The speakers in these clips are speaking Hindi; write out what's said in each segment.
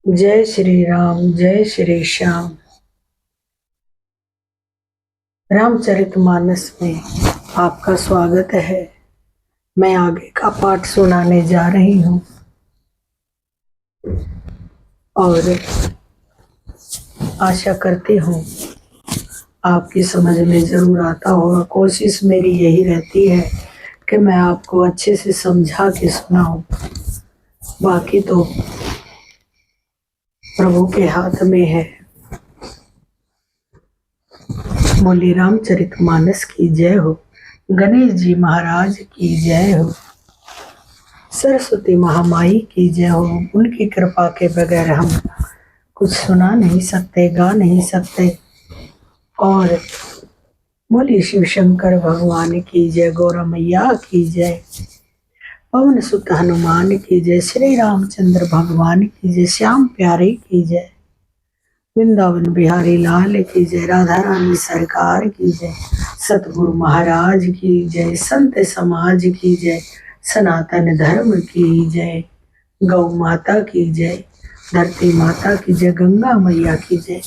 जय श्री राम, जय श्री श्याम। रामचरितमानस में आपका स्वागत है। मैं आगे का पाठ सुनाने जा रही हूँ और आशा करती हूँ आपकी समझ में जरूर आता होगा। कोशिश मेरी यही रहती है कि मैं आपको अच्छे से समझा के सुनाऊं। बाकी तो प्रभु के हाथ में है। बोले रामचरितमानस की जय हो, गणेश जी महाराज की जय हो, सरस्वती महामाई की जय हो। उनकी कृपा के बगैर हम कुछ सुना नहीं सकते, गा नहीं सकते। और बोली शिव शंकर भगवान की जय, गौरा मैया की जय, पवन सुत हनुमान की जय, श्री रामचंद्र भगवान की जय, श्याम प्यारे की जय, वृंदावन बिहारी लाल की जय, राधा रानी सरकार की जय, सतगुरु महाराज की जय, संत समाज की जय, सनातन धर्म की जय, गौ माता की जय, धरती माता की जय, गंगा मैया की जय,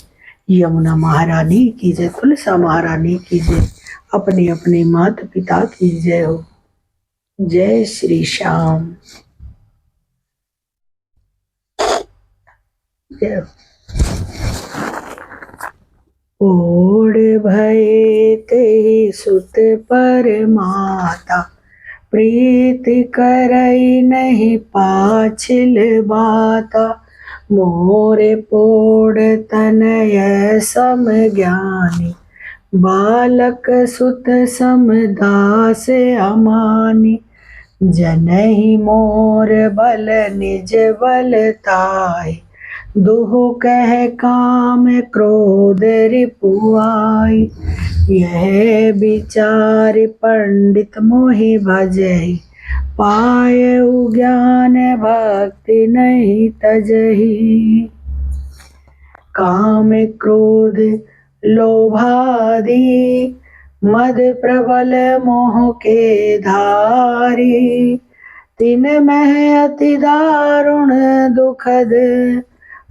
यमुना महारानी की जय, तुलसा महारानी की जय, अपने अपने माता पिता की जय हो। जय श्री श्याम। जय। ओढ़ भये ते सुत पर माता, प्रीत करई नहीं पाछिल बाता, मोरे पोड़ तनय सम ज्ञानी, बालक सुत सम दास अमानी, जनहि मोर बल निज बल ताहि, दुह कह काम क्रोध रिपुआई, यह विचार पंडित मोहि भजहि, पायउ ज्ञान भक्ति नहीं तजहि, काम क्रोध लोभादि मद प्रबल मोह के धारी, तिन मह अति दारुण दुखद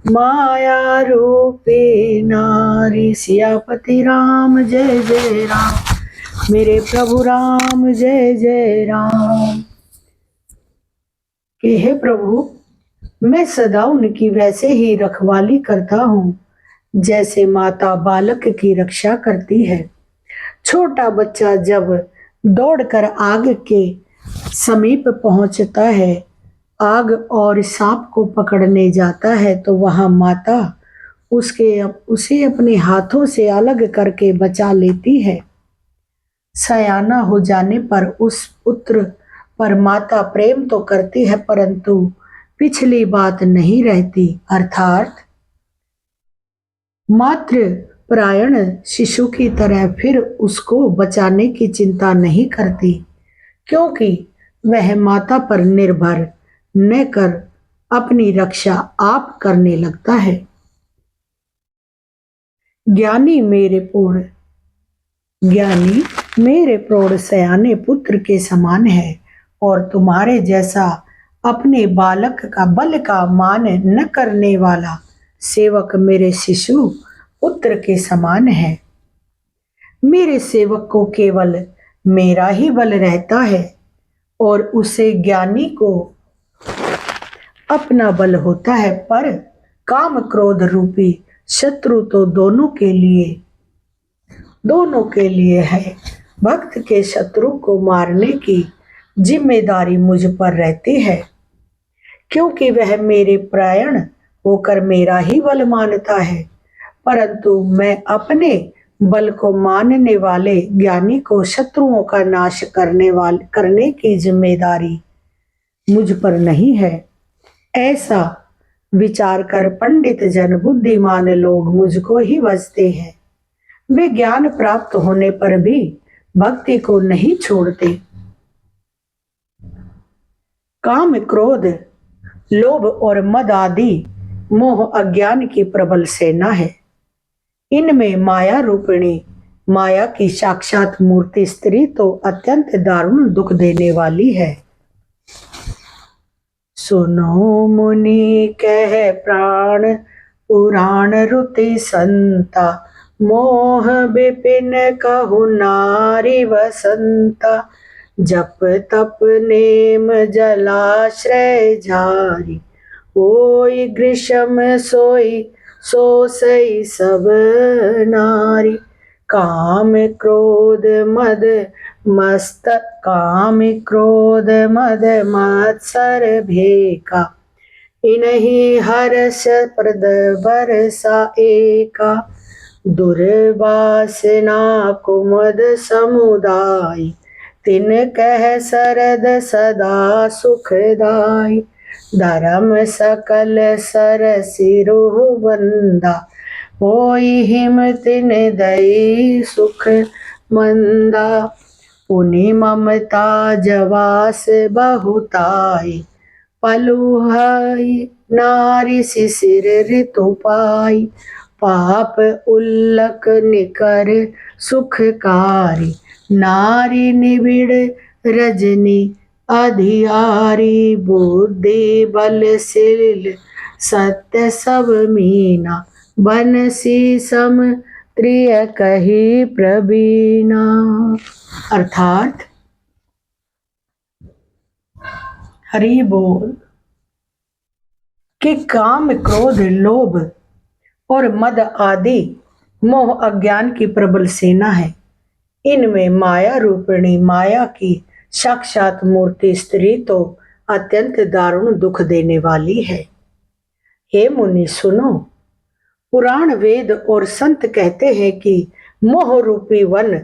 माया रूपी नारी। सियापति राम जय जय राम, मेरे प्रभु राम जय जय राम। कि हे प्रभु, मैं सदा उनकी वैसे ही रखवाली करता हूँ जैसे माता बालक की रक्षा करती है। छोटा बच्चा जब दौड़कर आग के समीप पहुंचता है, आग और सांप को पकड़ने जाता है, तो वहां माता उसे अपने हाथों से अलग करके बचा लेती है। सयाना हो जाने पर उस पुत्र पर माता प्रेम तो करती है, परंतु पिछली बात नहीं रहती, अर्थात मातृ परायण शिशु की तरह फिर उसको बचाने की चिंता नहीं करती, क्योंकि वह माता पर निर्भर न कर अपनी रक्षा आप करने लगता है। ज्ञानी मेरे प्रौढ़ सयाने पुत्र के समान है, और तुम्हारे जैसा अपने बालक का बल का मान न करने वाला सेवक मेरे शिशु पुत्र के समान है। मेरे सेवक को केवल मेरा ही बल रहता है, और उसे ज्ञानी को अपना बल होता है, पर काम क्रोध रूपी शत्रु तो दोनों के लिए है। भक्त के शत्रु को मारने की जिम्मेदारी मुझ पर रहती है, क्योंकि वह मेरे परायण होकर मेरा ही बल मानता है, परंतु मैं अपने बल को मानने वाले ज्ञानी को शत्रुओं का नाश करने की जिम्मेदारी मुझ पर नहीं है। ऐसा विचार कर पंडित जन बुद्धिमान लोग मुझको ही भजते हैं। वे ज्ञान प्राप्त होने पर भी भक्ति को नहीं छोड़ते। काम क्रोध लोभ और मद आदि मोह अज्ञान की प्रबल सेना है। इनमें माया रूपिणी माया की साक्षात मूर्ति स्त्री तो अत्यंत दारुण दुख देने वाली है। सुनो मुनि कह प्राण पुराण रुति संता, मोह विपिन कहु नारी वसंता। जप तप नेम जलाश्रय झारी, ओई ग्रीष्म सोई सोसई सब नारी। काम क्रोध मद मत्सर भेका, इन्हीं हर्ष प्रद बरसा एका। दुर्वासना कुमद समुदाय, तिन कह सरद सदा सुखदाई। धर्म सकल सर सिरोह बंदा, होई हिम तिन दई सुख मंदा। पुनि ममता जवास बहुताई, पलुहई नारी शिशिर ऋतु पाई। पाप उल्लक निकर सुखकारी, नारी निबिड़ रजनी अधियारी। बुद्धि बलशील सत्य सब मीना, बनसी सम त्रिय कही प्रवीणा। अर्थात हरि बोल कि काम क्रोध लोभ और मद आदि मोह अज्ञान की प्रबल सेना है। इनमें माया रूपिणी माया की साक्षात मूर्ति स्त्री तो अत्यंत दारुण दुख देने वाली है। हे मुनि सुनो, पुराण वेद और संत कहते हैं कि मोह रूपी वन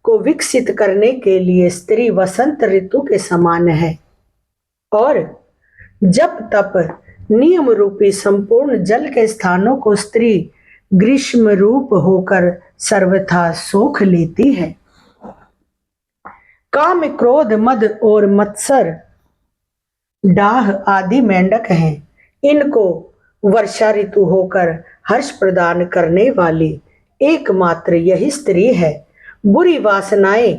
को विकसित करने के लिए स्त्री वसंत ऋतु के समान है और जब तप नियम रूपी संपूर्ण जल के स्थानों को स्त्री ग्रीष्म रूप होकर सर्वथा सोख लेती है। काम क्रोध मद और मत्सर डाह आदि मेंढक हैं। इनको वर्षा ऋतु होकर हर्ष प्रदान करने वाली एकमात्र यही स्त्री है। बुरी वासनाएं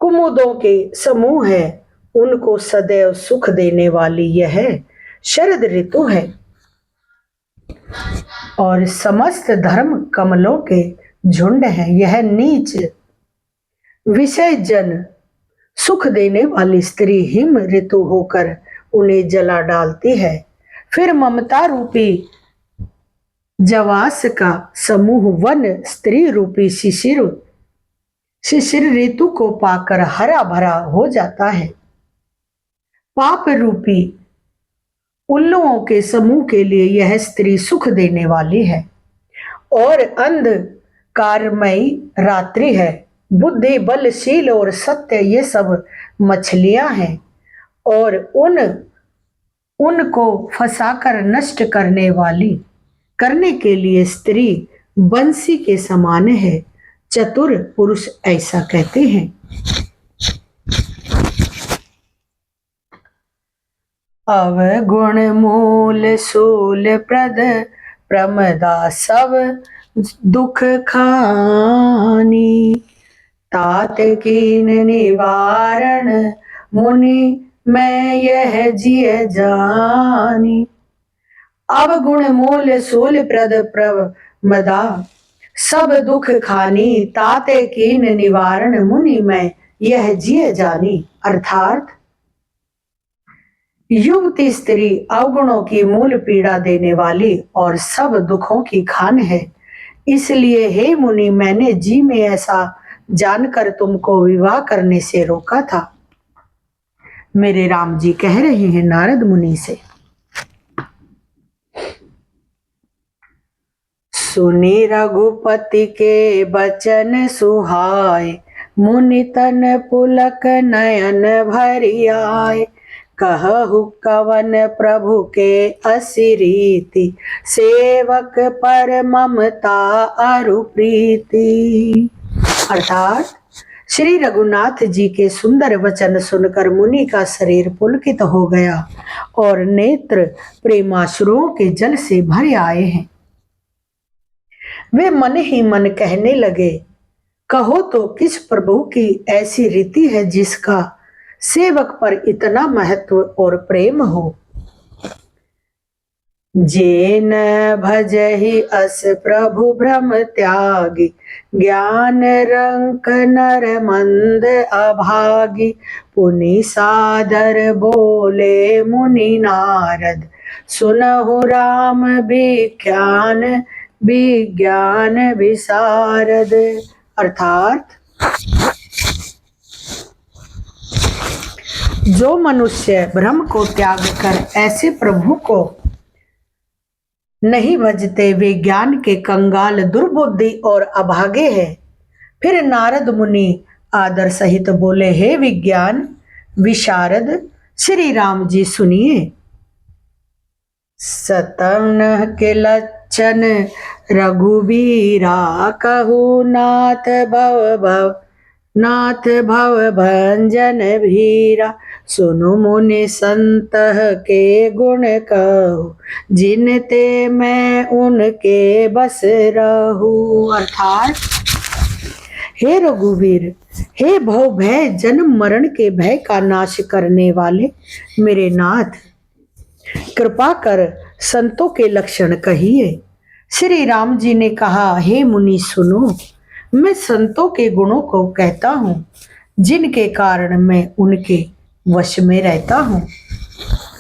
कुमुदों के समूह है, उनको सदैव सुख देने वाली यह शरद ऋतु है और समस्त धर्म कमलों के झुंड है। यह नीच विषय जन सुख देने वाली स्त्री हिम ऋतु होकर उन्हें जला डालती है। फिर ममता रूपी जवास का समूह वन स्त्री रूपी शिशिर ऋतु को पाकर हरा भरा हो जाता है। पाप रूपी उल्लुओं के समूह के लिए यह स्त्री सुख देने वाली है और अंधकारमयी रात्रि है। बुद्धि बलशील और सत्य ये सब मछलियां हैं और उनको फंसाकर नष्ट करने के लिए स्त्री बंसी के समान है। चतुर पुरुष ऐसा कहते हैं। अवगुण मूल सूल प्रद प्रमदा सब दुख खानी, तात कीन निवारण मुनि मैं यह जिय जानी। अवगुण मूल सूल प्रद प्रमदा सब दुख खानी, ताते कीन निवारण मुनि मैं यह जिय जानी। अर्थात युवती स्त्री अवगुणों की मूल पीड़ा देने वाली और सब दुखों की खान है। इसलिए हे मुनि, मैंने जी में ऐसा जानकर तुमको विवाह करने से रोका था। मेरे राम जी कह रहे हैं नारद मुनि से। सुनी रघुपति के बचन सुहाय, मुनि तन पुलक नयन भरि आए। कहु कवन प्रभु के असिरीति, सेवक पर ममता अरु प्रीति। अर्थात श्री रघुनाथ जी के सुंदर वचन सुनकर मुनि का शरीर पुलकित हो गया और नेत्र प्रेमाश्रुओं के जल से भर आए हैं। वे मन ही मन कहने लगे, कहो तो किस प्रभु की ऐसी रीति है जिसका सेवक पर इतना महत्व और प्रेम हो। जे न भजहि अस प्रभु भ्रम त्यागी, ज्ञान रंक नर मंद अभागी। पुनि सादर बोले मुनि नारद, सुनहु राम विज्ञान विज्ञान विशारद। अर्थात जो मनुष्य भ्रम को त्याग कर ऐसे प्रभु को नहीं भजते, वे ज्ञान के कंगाल, दुर्बुद्धि और अभागे हैं। फिर नारद मुनि आदर सहित बोले, हे विज्ञान विशारद श्री राम जी सुनिए। सतन के लक्षण रघुबीरा, कहू नाथ भव भंजन भीरा। सुनु मुनि संत के गुण कहूँ, जिन ते मैं उनके बस रहूं। अर्थात हे रघुवीर, हे भव भय जन्म मरण के भय का नाश करने वाले मेरे नाथ, कृपा कर संतों के लक्षण कहिए। श्री राम जी ने कहा, हे मुनि सुनो, मैं संतों के गुणों को कहता हूँ, जिनके कारण मैं उनके वश में रहता हूँ।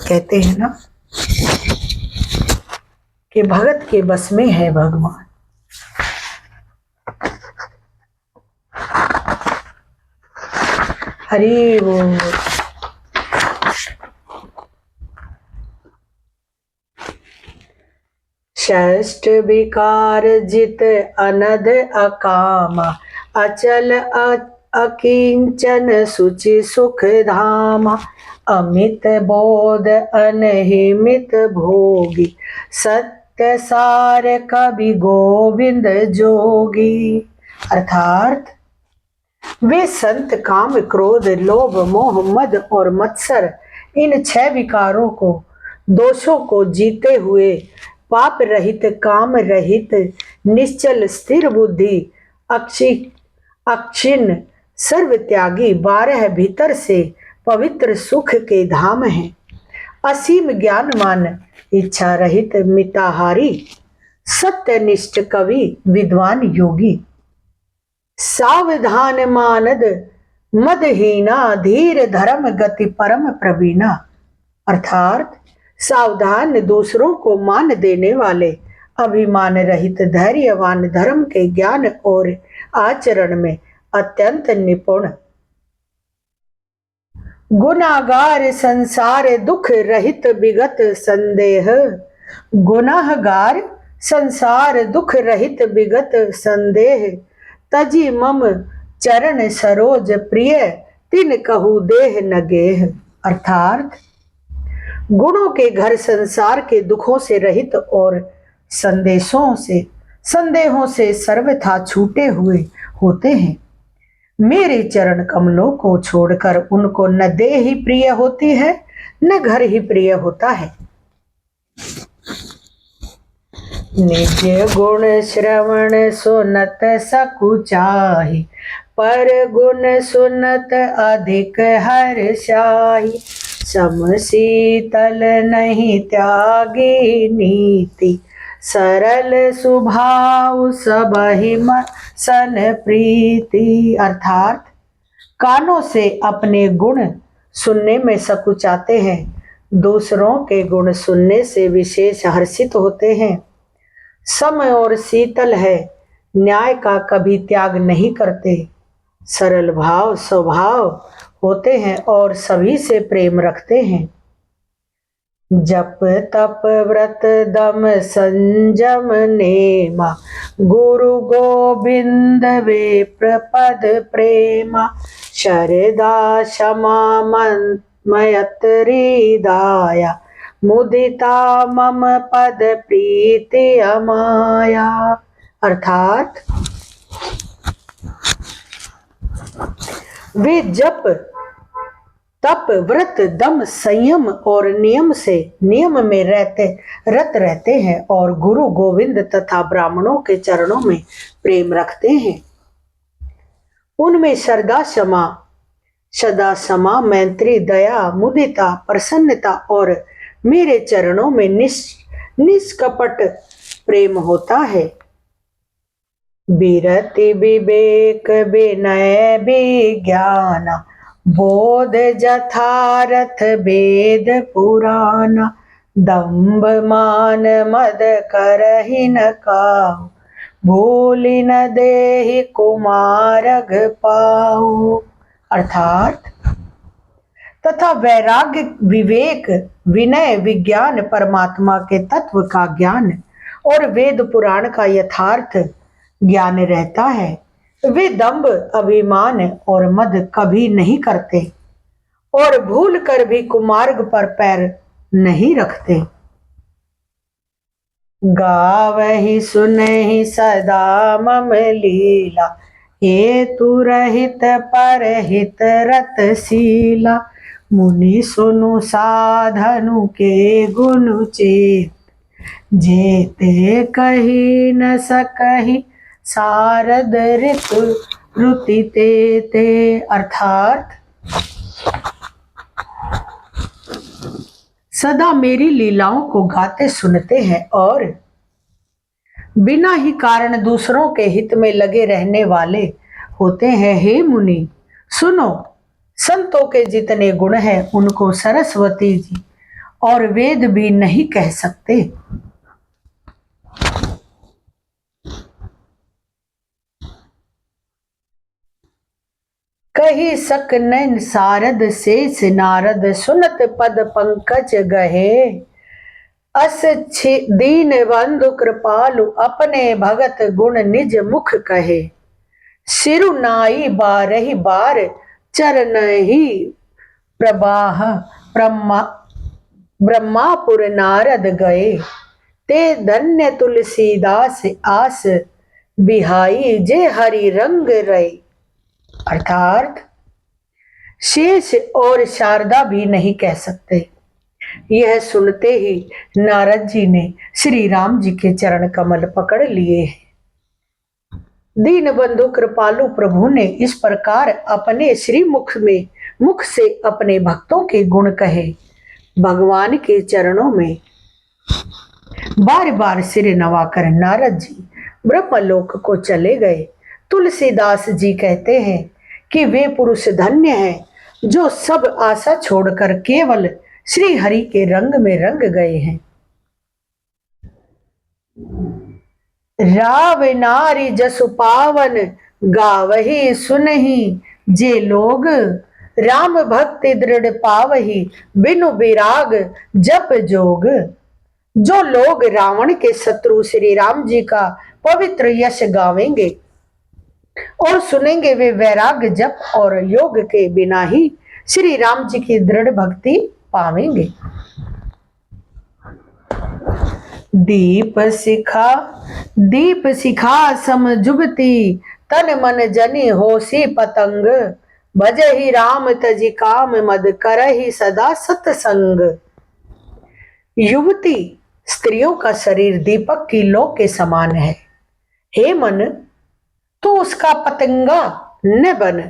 कहते हैं ना कि भगत के बस में है भगवान। हरि बोल। षष्ठ विकार जित अनध अकामा, अचल अकिंचन सुचि सुख धामा। अमित बोध अनहिमित भोगी, सत्य सार कवि गोविंद जोगी। अर्थात वे संत काम क्रोध लोभ मोह मद और मत्सर, इन 6 विकारों को, दोषों को जीते हुए पाप रहित, काम रहित, निश्चल स्थिर बुद्धि, अक्षिण सर्व त्यागी, 12 भीतर से पवित्र सुख के धाम हैं। असीम ज्ञानवान, इच्छा रहित मिताहारी, सत्यनिष्ठ कवि विद्वान योगी। सावधान मानद मदहीना, धीर धर्म गति परम प्रवीणा। अर्थात सावधान, दूसरों को मान देने वाले, अभिमान रहित, धैर्यवान, धर्म के ज्ञान और आचरण में अत्यंत निपुण। गुनाहगार संसार दुख रहित विगत संदेह, गुनाहगार संसार दुख रहित विगत संदेह। तजी मम चरण सरोज प्रिय, तिन कहू देह न गेह। अर्थात गुणों के घर संसार के दुखों से रहित और संदेहों से सर्वथा छूटे हुए होते हैं। मेरे चरण कमलों को छोड़कर उनको न देह ही प्रिय होती है, न घर ही प्रिय होता है। निज गुण श्रवण सुनत सकुचाही, पर गुण सुनत अधिक हर्षाही। सम शीतल नहीं त्यागी नीति, सरल स्वभाव सबहि सन प्रीति। अर्थात कानों से अपने गुण सुनने में सकुचाते हैं, दूसरों के गुण सुनने से विशेष हर्षित होते हैं। समय और शीतल है, न्याय का कभी त्याग नहीं करते, सरल भाव स्वभाव होते हैं और सभी से प्रेम रखते हैं। जप तप व्रत दम संजम नेमा, गुरु गोविंद वे प्रपद प्रेमा। शरदा क्षमा मयत्री दाया, मुदिता मम पद प्रीति अमाया। अर्थात वे जप तप व्रत दम संयम और नियम में रत रहते हैं और गुरु गोविंद तथा ब्राह्मणों के चरणों में प्रेम रखते हैं। उनमें सदा क्षमा मैत्री दया मुदिता प्रसन्नता और मेरे चरणों में निष्कपट प्रेम होता है। विरति विवेक विनय विज्ञान बोध यथारथ वेद पुराण दंभ मान मद करहि न काहू भूलि न देहि कुमारग पाऊ। अर्थात तथा वैराग्य विवेक विनय विज्ञान परमात्मा के तत्व का ज्ञान और वेद पुराण का यथार्थ ज्ञान रहता है। वे दंभ अभिमान और मद कभी नहीं करते और भूल कर भी कुमार्ग पर पैर नहीं रखते। गावहि सुनहि सदा मम लीला हेतु रहित परहित रतशीला मुनि सुनु साधनु के गुण चेत जेते कही न सकहि शारद ऋतु रुति ते। अर्थात सदा मेरी लीलाओं को गाते सुनते हैं और बिना ही कारण दूसरों के हित में लगे रहने वाले होते हैं। हे मुनि सुनो, संतों के जितने गुण हैं उनको सरस्वती जी और वेद भी नहीं कह सकते। कही सक नैन सारद शेष नारद सुनत पद पंकज गहे अस दीन बंधु कृपालु अपने भगत गुण निज मुख कहे सिरु नाई बारही बार चरण ही प्रवाह ब्रह्मापुर नारद गए ते धन्य तुलसीदास आस बिहाई जे हरि रंग रहे। अर्थात शेष और शारदा भी नहीं कह सकते। यह सुनते ही नारद जी ने श्री राम जी के चरण कमल पकड़ लिए हैं। दीन बंधु कृपालु प्रभु ने इस प्रकार अपने श्री मुख से अपने भक्तों के गुण कहे। भगवान के चरणों में बार बार सिर नवाकर नारद जी ब्रह्मलोक को चले गए। तुलसीदास जी कहते हैं कि वे पुरुष धन्य हैं जो सब आशा छोड़कर केवल श्री हरि के रंग में रंग गए हैं। राव नारी जसु पावन गावही सुनहि जे लोग राम भक्ति दृढ़ पावही बिनु विराग जप जोग। जो लोग रावण के शत्रु श्री राम जी का पवित्र यश गावेंगे और सुनेंगे वे वैराग्य जप और योग के बिना ही श्री राम जी की दृढ़ भक्ति पावेंगे। दीप शिखा समजुबती तन मन जनि होसी पतंग भजहि राम तजि काम मद करहि सदा सत्संग। युवती स्त्रियों का शरीर दीपक की लौ के समान है। हे मन, तू उसका पतंगा न बन,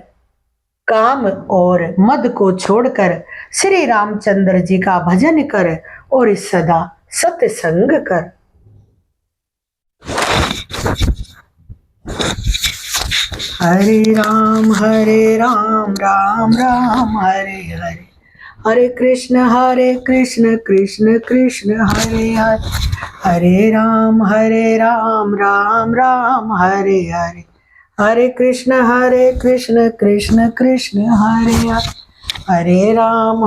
काम और मद को छोड़कर श्री रामचंद्र जी का भजन कर और सदा सत्संग कर। हरे राम राम राम हरे हरे, हरे कृष्ण कृष्ण कृष्ण हरे हरे, हरे राम राम राम हरे हरे, हरे कृष्ण कृष्ण कृष्ण हरे हरे, हरे राम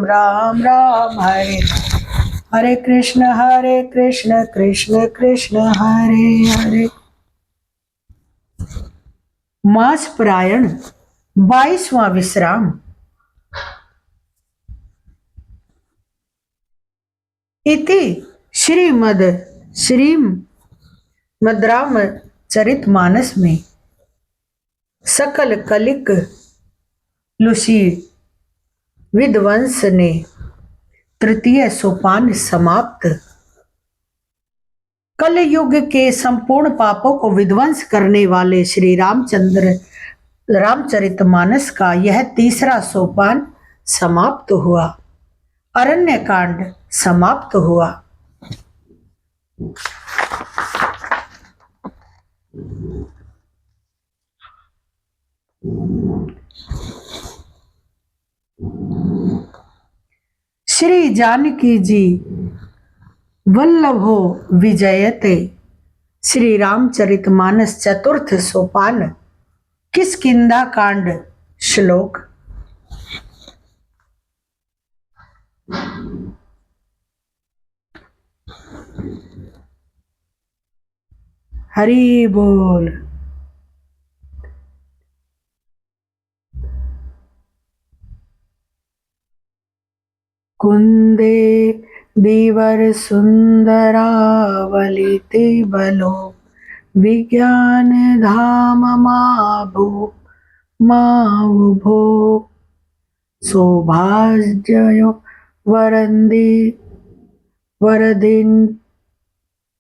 राम राम हरे, हरे कृष्ण कृष्ण कृष्ण हरे हरे। मास प्रायण 22वां विश्राम। इति श्रीमद् रामचरितमानस में सकल कलिक लुसी विध्वंस ने तृतीय सोपान समाप्त। कल युग के संपूर्ण पापों को विध्वंस करने वाले श्री रामचरितमानस का यह तीसरा सोपान समाप्त हुआ। अरण्य कांड समाप्त हुआ। श्री जानकी जी वल्लभो विजयते। श्री रामचरितमानस चतुर्थ सोपान किष्किंधा कांड श्लोक। हरि बोल। कुंदे दीवर सुंदरावलिते बलो विज्ञान धाम माभो माउभो सौभाग्यो वरंदी वरदिन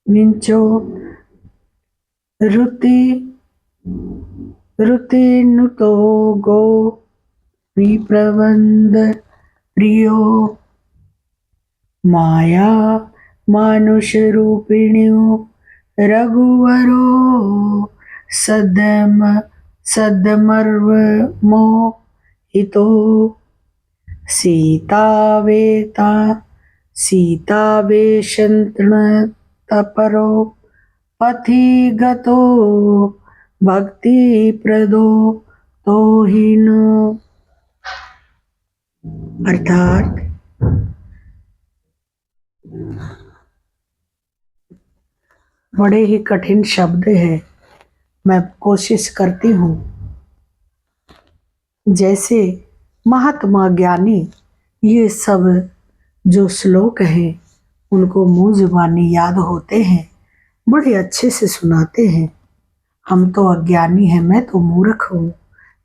विंचो रुति रुतिनुतो गो विप्रबंध प्रियो माया मानुष रूपिण्यो रघुवरो सदमर्वमो हितो सीतावेशन्तपरो पथि गतो भक्ति प्रदो तोहिनो। अर्थात बड़े ही कठिन शब्द है, मैं कोशिश करती हूँ जैसे महात्मा ज्ञानी ये सब जो श्लोक हैं उनको मुंह जुबानी याद होते हैं, बड़े अच्छे से सुनाते हैं। हम तो अज्ञानी हैं, मैं तो मूर्ख हूँ,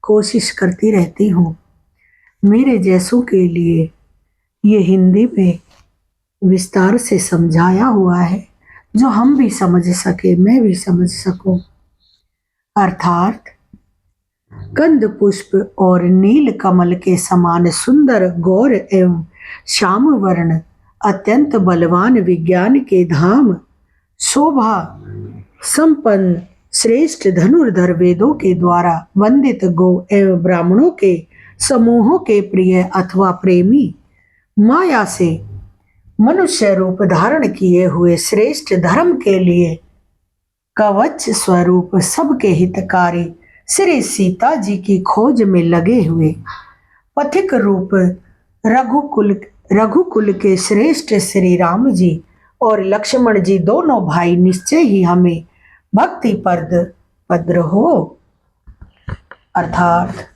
कोशिश करती रहती हूँ। मेरे जैसों के लिए ये हिंदी में विस्तार से समझाया हुआ है जो हम भी समझ सके, मैं भी समझ सकूं। अर्थात कंद पुष्प और नील कमल के समान सुंदर गौर एवं श्याम वर्ण अत्यंत बलवान विज्ञान के धाम शोभा संपन्न श्रेष्ठ धनुर्धर वेदों के द्वारा वंदित गो एवं ब्राह्मणों के समूहों के प्रिय अथवा प्रेमी माया से मनुष्य रूप धारण किए हुए श्रेष्ठ धर्म के लिए कवच स्वरूप सबके हितकारी श्री सीता जी की खोज में लगे हुए पथिक रूप रघुकुल के श्रेष्ठ श्री राम जी और लक्ष्मण जी दोनों भाई निश्चय ही हमें भक्ति पद्र हो। अर्थात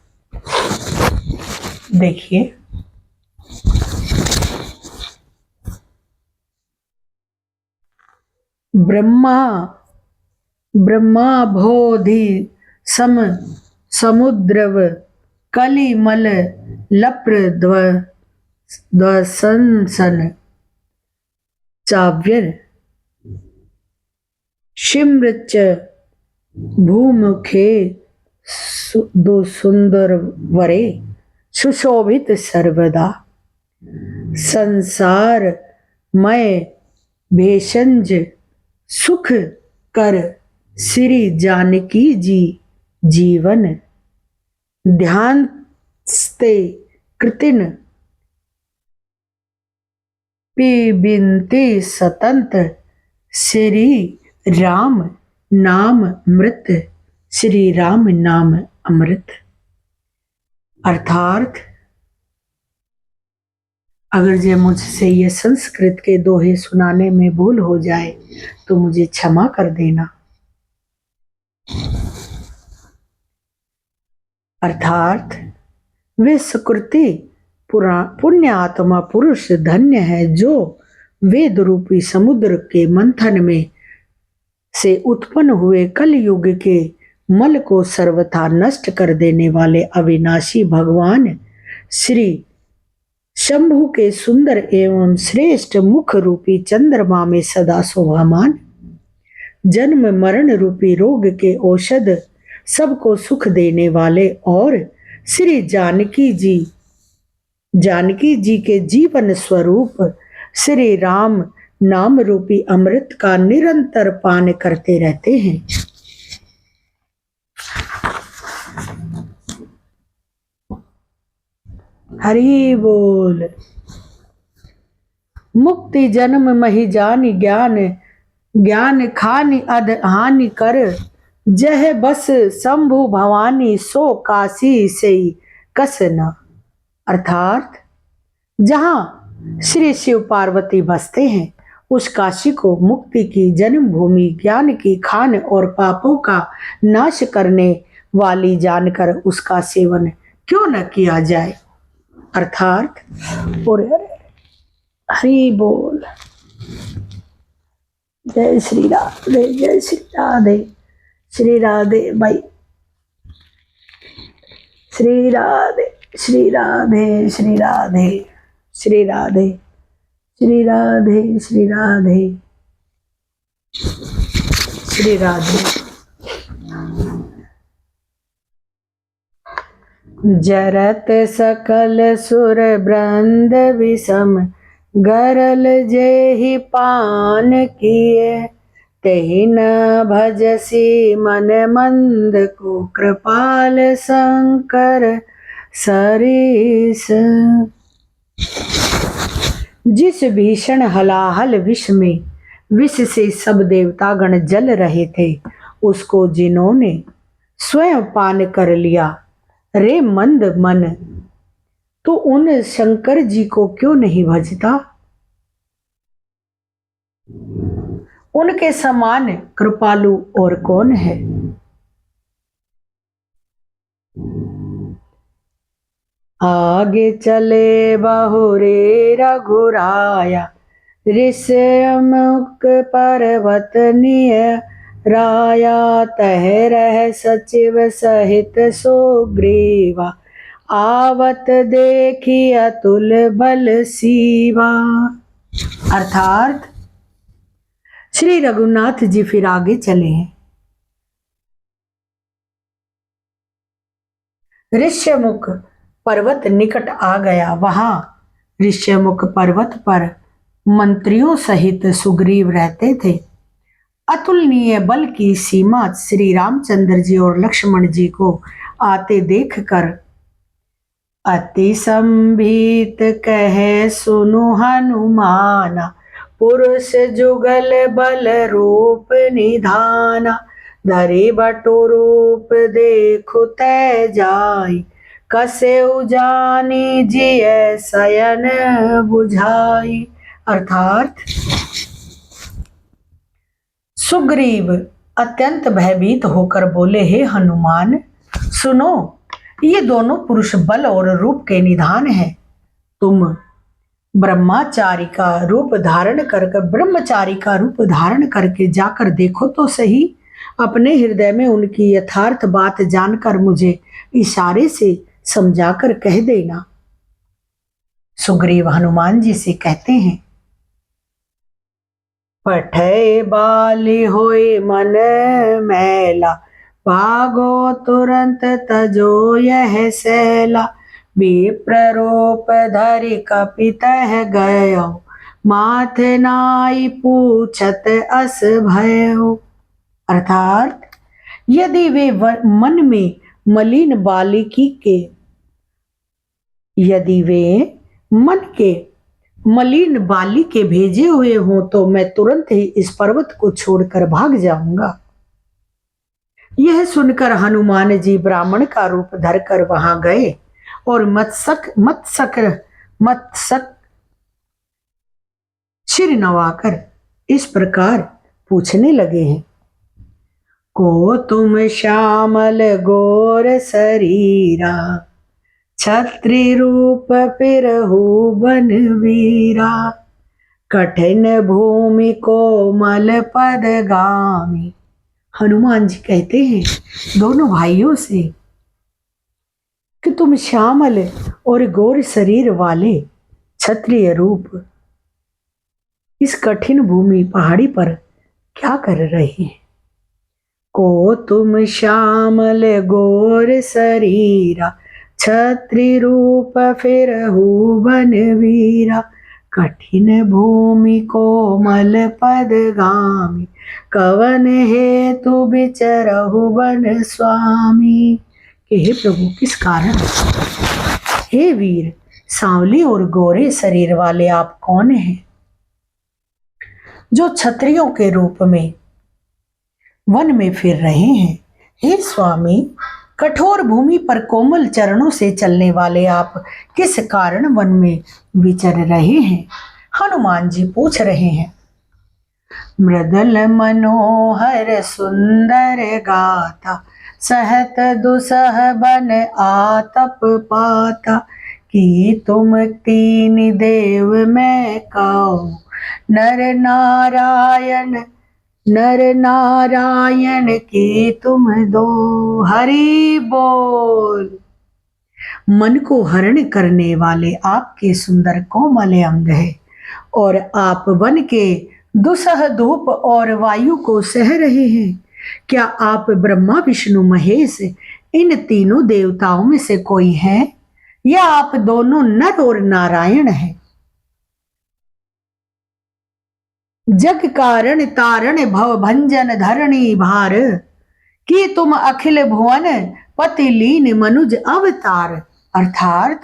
देखिए, ब्रह्मा बोधि समुद्रव कलिमल लप्र ध्वसन चाव्यर शिम्रच भूमुखे दो सुंदर वरे सुशोभित सर्वदा संसार मय भेषज सुख कर श्री जानकी जी जीवन ध्यान स्ते कृतिन पिबिनते सतंत श्री राम नाम मृत, श्री राम नाम अमृत। अर्थात अगर जे मुझसे ये संस्कृत के दोहे सुनाने में भूल हो जाए तो मुझे क्षमा कर देना। अर्थात वे सुकृति पुण्य आत्मा पुरुष धन्य है जो वेद रूपी समुद्र के मंथन में से उत्पन्न हुए कलयुग के मल को सर्वथा नष्ट कर देने वाले अविनाशी भगवान श्री शंभु के सुंदर एवं श्रेष्ठ मुख रूपी चंद्रमा में सदा शोभामान जन्म मरण रूपी रोग के औषध सबको सुख देने वाले और श्री जानकी जी के जीवन स्वरूप श्री राम नाम रूपी अमृत का निरंतर पान करते रहते हैं। हरि बोल। मुक्ति जन्म मही जानी ज्ञान, ज्ञान खानी अध हानि कर, जह बस शंभु भवानी सो काशी से कस न। अर्थात जहां श्री शिव पार्वती बसते हैं उस काशी को मुक्ति की जन्मभूमि, ज्ञान की खान और पापों का नाश करने वाली जानकर उसका सेवन क्यों न किया जाए। अर्थात और हरि बोल। जय श्री राधे, जय श्री राधे, श्री राधे भाई, श्री राधे, श्री राधे, श्री राधे, श्री राधे, श्री राधे, श्री राधे, श्री राधे। जरत सकल सुर वृंद विषम, गरल जेहि पान किए, तेहि न भजसी मन मंद को, कृपाल शंकर सरीस। जिस भीषण हलाहल विष में विष से सब देवतागण जल रहे थे, उसको जिन्होंने स्वयं पान कर लिया, रे मंद मन, तो उन शंकर जी को क्यों नहीं भजता। उनके समान कृपालु और कौन है। आगे चले बहुरे रघुराया, ऋषमुख पर्वत निय राया, तह रह सचिव सहित सुग्रीवा, आवत देखी अतुल बल सीवा। अर्थात श्री रघुनाथ जी फिर आगे चले हैं। ऋषमुख पर्वत निकट आ गया। वहां ऋषमुख पर्वत पर मंत्रियों सहित सुग्रीव रहते थे। अतुलनीय बल की सीमा श्री रामचंद्र जी और लक्ष्मण जी को आते देखकर अति संभीत कहे सुनु हनुमाना, पुरुष जुगल बल रूप निधाना, धरि बटु रूप देखु तै जाई, कसे उजानी जिय शयन बुझाई। अर्थात सुग्रीव अत्यंत भयभीत होकर बोले, हे हनुमान सुनो, ये दोनों पुरुष बल और रूप के निधान हैं। तुम ब्रह्मचारी का रूप धारण करके जाकर देखो तो सही। अपने हृदय में उनकी यथार्थ बात जानकर मुझे इशारे से समझाकर कह देना। सुग्रीव हनुमान जी से कहते हैं, पठय बाली होए मन मैला, भागो तुरंत तजो यह सैला, विप्ररूप धरि कपितः गयो, माथे नाई पूछत अस भयो। अर्थात यदि वे मन में मलिन बालिकी के यदि वे मन के मलिन बाली के भेजे हुए हों तो मैं तुरंत ही इस पर्वत को छोड़कर भाग जाऊंगा। यह सुनकर हनुमान जी ब्राह्मण का रूप धरकर वहां गए और मत्सक सिर नवाकर इस प्रकार पूछने लगे हैं, को तुम श्यामल गोर शरीरा, छत्री रूप फिरहु बन वीरा, कठिन भूमि कोमल पद गामी। हनुमान जी कहते हैं दोनों भाइयों से कि तुम श्यामल और गोर शरीर वाले क्षत्रिय रूप इस कठिन भूमि पहाड़ी पर क्या कर रहे हैं। को तुम श्यामल गोर शरीरा, छत्री रूप फिरहु बन वीरा, कठिन भूमि कोमल पदगामी, कवन हेतु बिचरहु वन स्वामी। कि हे प्रभु, किस कारण? हे वीर, सांवले और गोरे शरीर वाले आप कौन हैं, जो क्षत्रियों के रूप में वन में फिर रहे हैं? हे स्वामी, कठोर भूमि पर कोमल चरणों से चलने वाले आप किस कारण वन में विचर रहे हैं? हनुमान जी पूछ रहे हैं। मृदल मनोहर सुंदर गाथा, सहत दुसह बन आतप पाता, कि तुम तीन देव मैं कहूँ, नर नारायण की तुम दो। हरि बोल। मन को हरण करने वाले आपके सुंदर कोमल अंग है और आप वन के दुसह धूप और वायु को सह रहे हैं। क्या आप ब्रह्मा विष्णु महेश इन तीनों देवताओं में से कोई है, या आप दोनों नर और नारायण हैं? जग कारण तारण भव भंजन धरणी भार, कि तुम अखिल भुवन पति लीन मनुज अवतार। अर्थात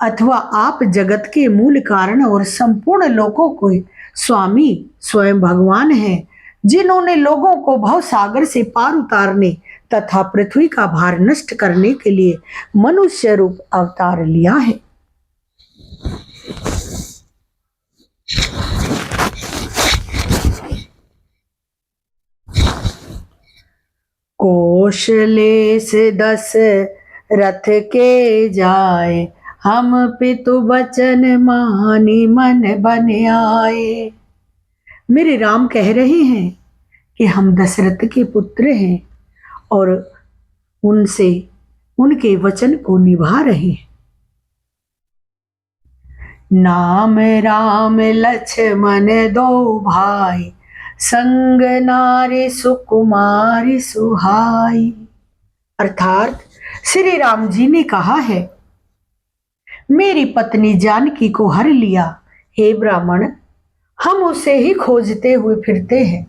अथवा आप जगत के मूल कारण और संपूर्ण लोकों को स्वामी स्वयं भगवान हैं, जिन्होंने लोगों को भव सागर से पार उतारने तथा पृथ्वी का भार नष्ट करने के लिए मनुष्य रूप अवतार लिया है। कोशलेश 10 रथ के जाए, हम पितु वचन मानी मन बन आए। मेरे राम कह रहे हैं कि हम दशरथ के पुत्र हैं और उनसे उनके वचन को निभा रहे हैं। नाम राम लक्ष्मण दो भाई, संग नारी सुकुमारी सुहाई। अर्थात श्री राम जी ने कहा है, मेरी पत्नी जानकी को हर लिया। हे ब्राह्मण, हम उसे ही खोजते हुए फिरते हैं।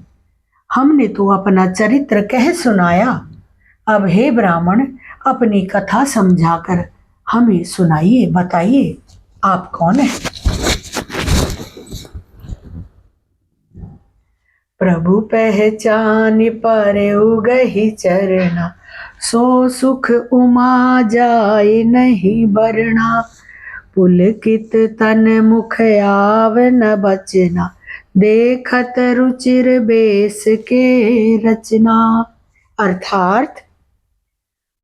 हमने तो अपना चरित्र कह सुनाया, अब हे ब्राह्मण अपनी कथा समझाकर हमें सुनाइए, बताइए आप कौन है? प्रभु पहचान पर उगहि चरना, सो सुख उमा जाए नहीं बरना। पुलकित तन मुख आव न बचना, देखत रुचिर बेस के रचना। अर्थात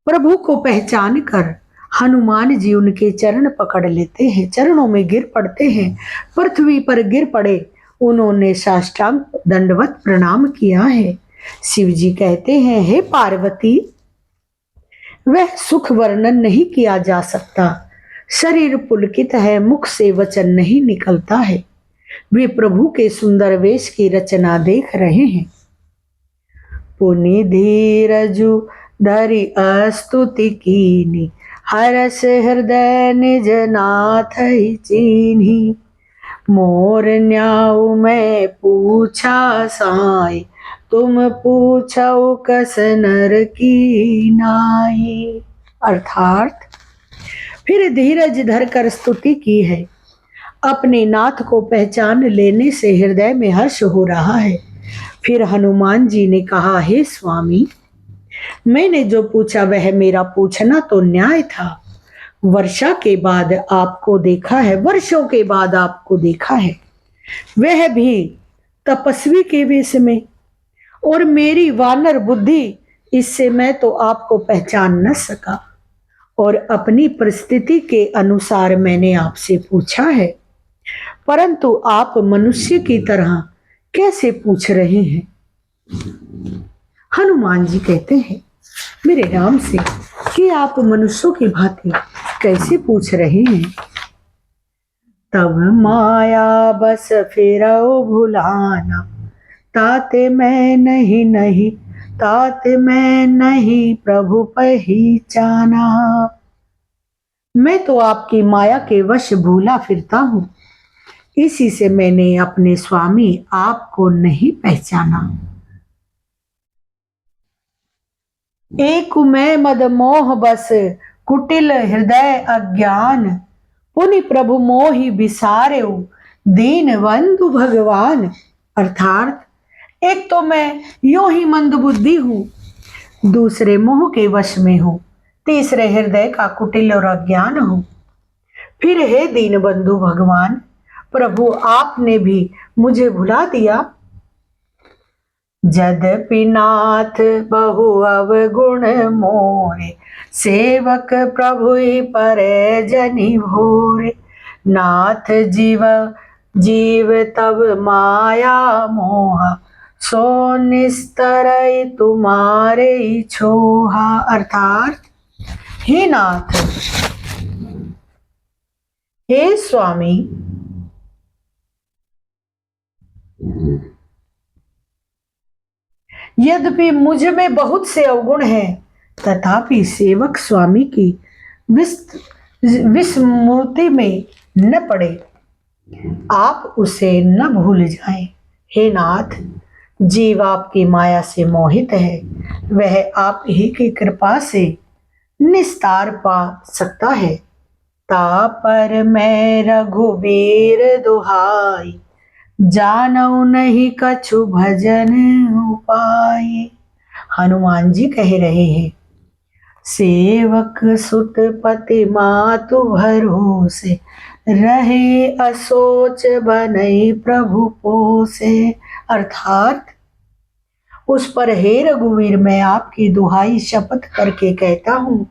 प्रभु को पहचान कर हनुमान जी उनके चरण पकड़ लेते हैं, चरणों में गिर पड़ते हैं। पृथ्वी पर गिर पड़े, उन्होंने साष्टांग दंडवत प्रणाम किया है। शिव जी कहते हैं, हे पार्वती, वह सुख वर्णन नहीं किया जा सकता। शरीर पुलकित है, मुख से वचन नहीं निकलता है। वे प्रभु के सुंदर वेश की रचना देख रहे हैं। पुनि धीरजु धरि अस्तुति कीनी, हरस हृदय निज नाथ ही चीन्ही। मोर न्याऊ मैं पूछा साई, तुम पूछो कस नर की नाई। अर्थात फिर धीरज धरकर स्तुति की है। अपने नाथ को पहचान लेने से हृदय में हर्ष हो रहा है। फिर हनुमान जी ने कहा, हे स्वामी, मैंने जो पूछा वह मेरा पूछना तो न्याय था। वर्षा के बाद आपको देखा है, वर्षों के बाद आपको देखा है, वह भी तपस्वी के वेश में, और मेरी वानर बुद्धि, इससे मैं तो आपको पहचान न सका, और अपनी परिस्थिति के अनुसार मैंने आपसे पूछा है, परंतु आप मनुष्य की तरह कैसे पूछ रहे हैं? हनुमान जी कहते हैं मेरे राम से कि आप मनुष्यों की भांति कैसे पूछ रहे हैं? तब माया बस फिरो भुलाना, ताते मैं नहीं ताते मैं नहीं प्रभु पहचाना। मैं तो आपकी माया के वश भूला फिरता हूँ, इसी से मैंने अपने स्वामी आपको नहीं पहचाना। एक मैं मद मोह बस कुटिल हृदय अज्ञान, पुनि प्रभु मोहि बिसारे दीन बंधु भगवान। अर्थात एक तो मैं यूं ही मंद बुद्धि हूं, दूसरे मोह के वश में हूं, तीसरे हृदय का कुटिल और अज्ञान हूं। फिर हे दीन बंधु भगवान, प्रभु आपने भी मुझे भुला दिया। जदपि नाथ बहु अवगुण मोरे, सेवक प्रभु परे जनि भोरे। नाथ जीव जीव तब माया मोह, सो निस्तरई तुम्हारे छोहा। अर्थात हे नाथ, हे स्वामी, यद्यपि मुझ में बहुत से अवगुण हैं, तथापि सेवक स्वामी की विस्मृति में न पड़े, आप उसे न भूल जाएं। हे नाथ, जीव आपकी माया से मोहित है, वह आप ही की कृपा से निस्तार पा सकता है। ता पर मैं रघुवीर दुहाई, जानऊ नहीं कछु भजन उपाय। हनुमान जी कह रहे हैं, सेवक सुत पति मातु भरोसे, रहे असोच बनई प्रभु पोसे। अर्थात उस पर हे रघुवीर, मैं आपकी दुहाई शपथ करके कहता हूं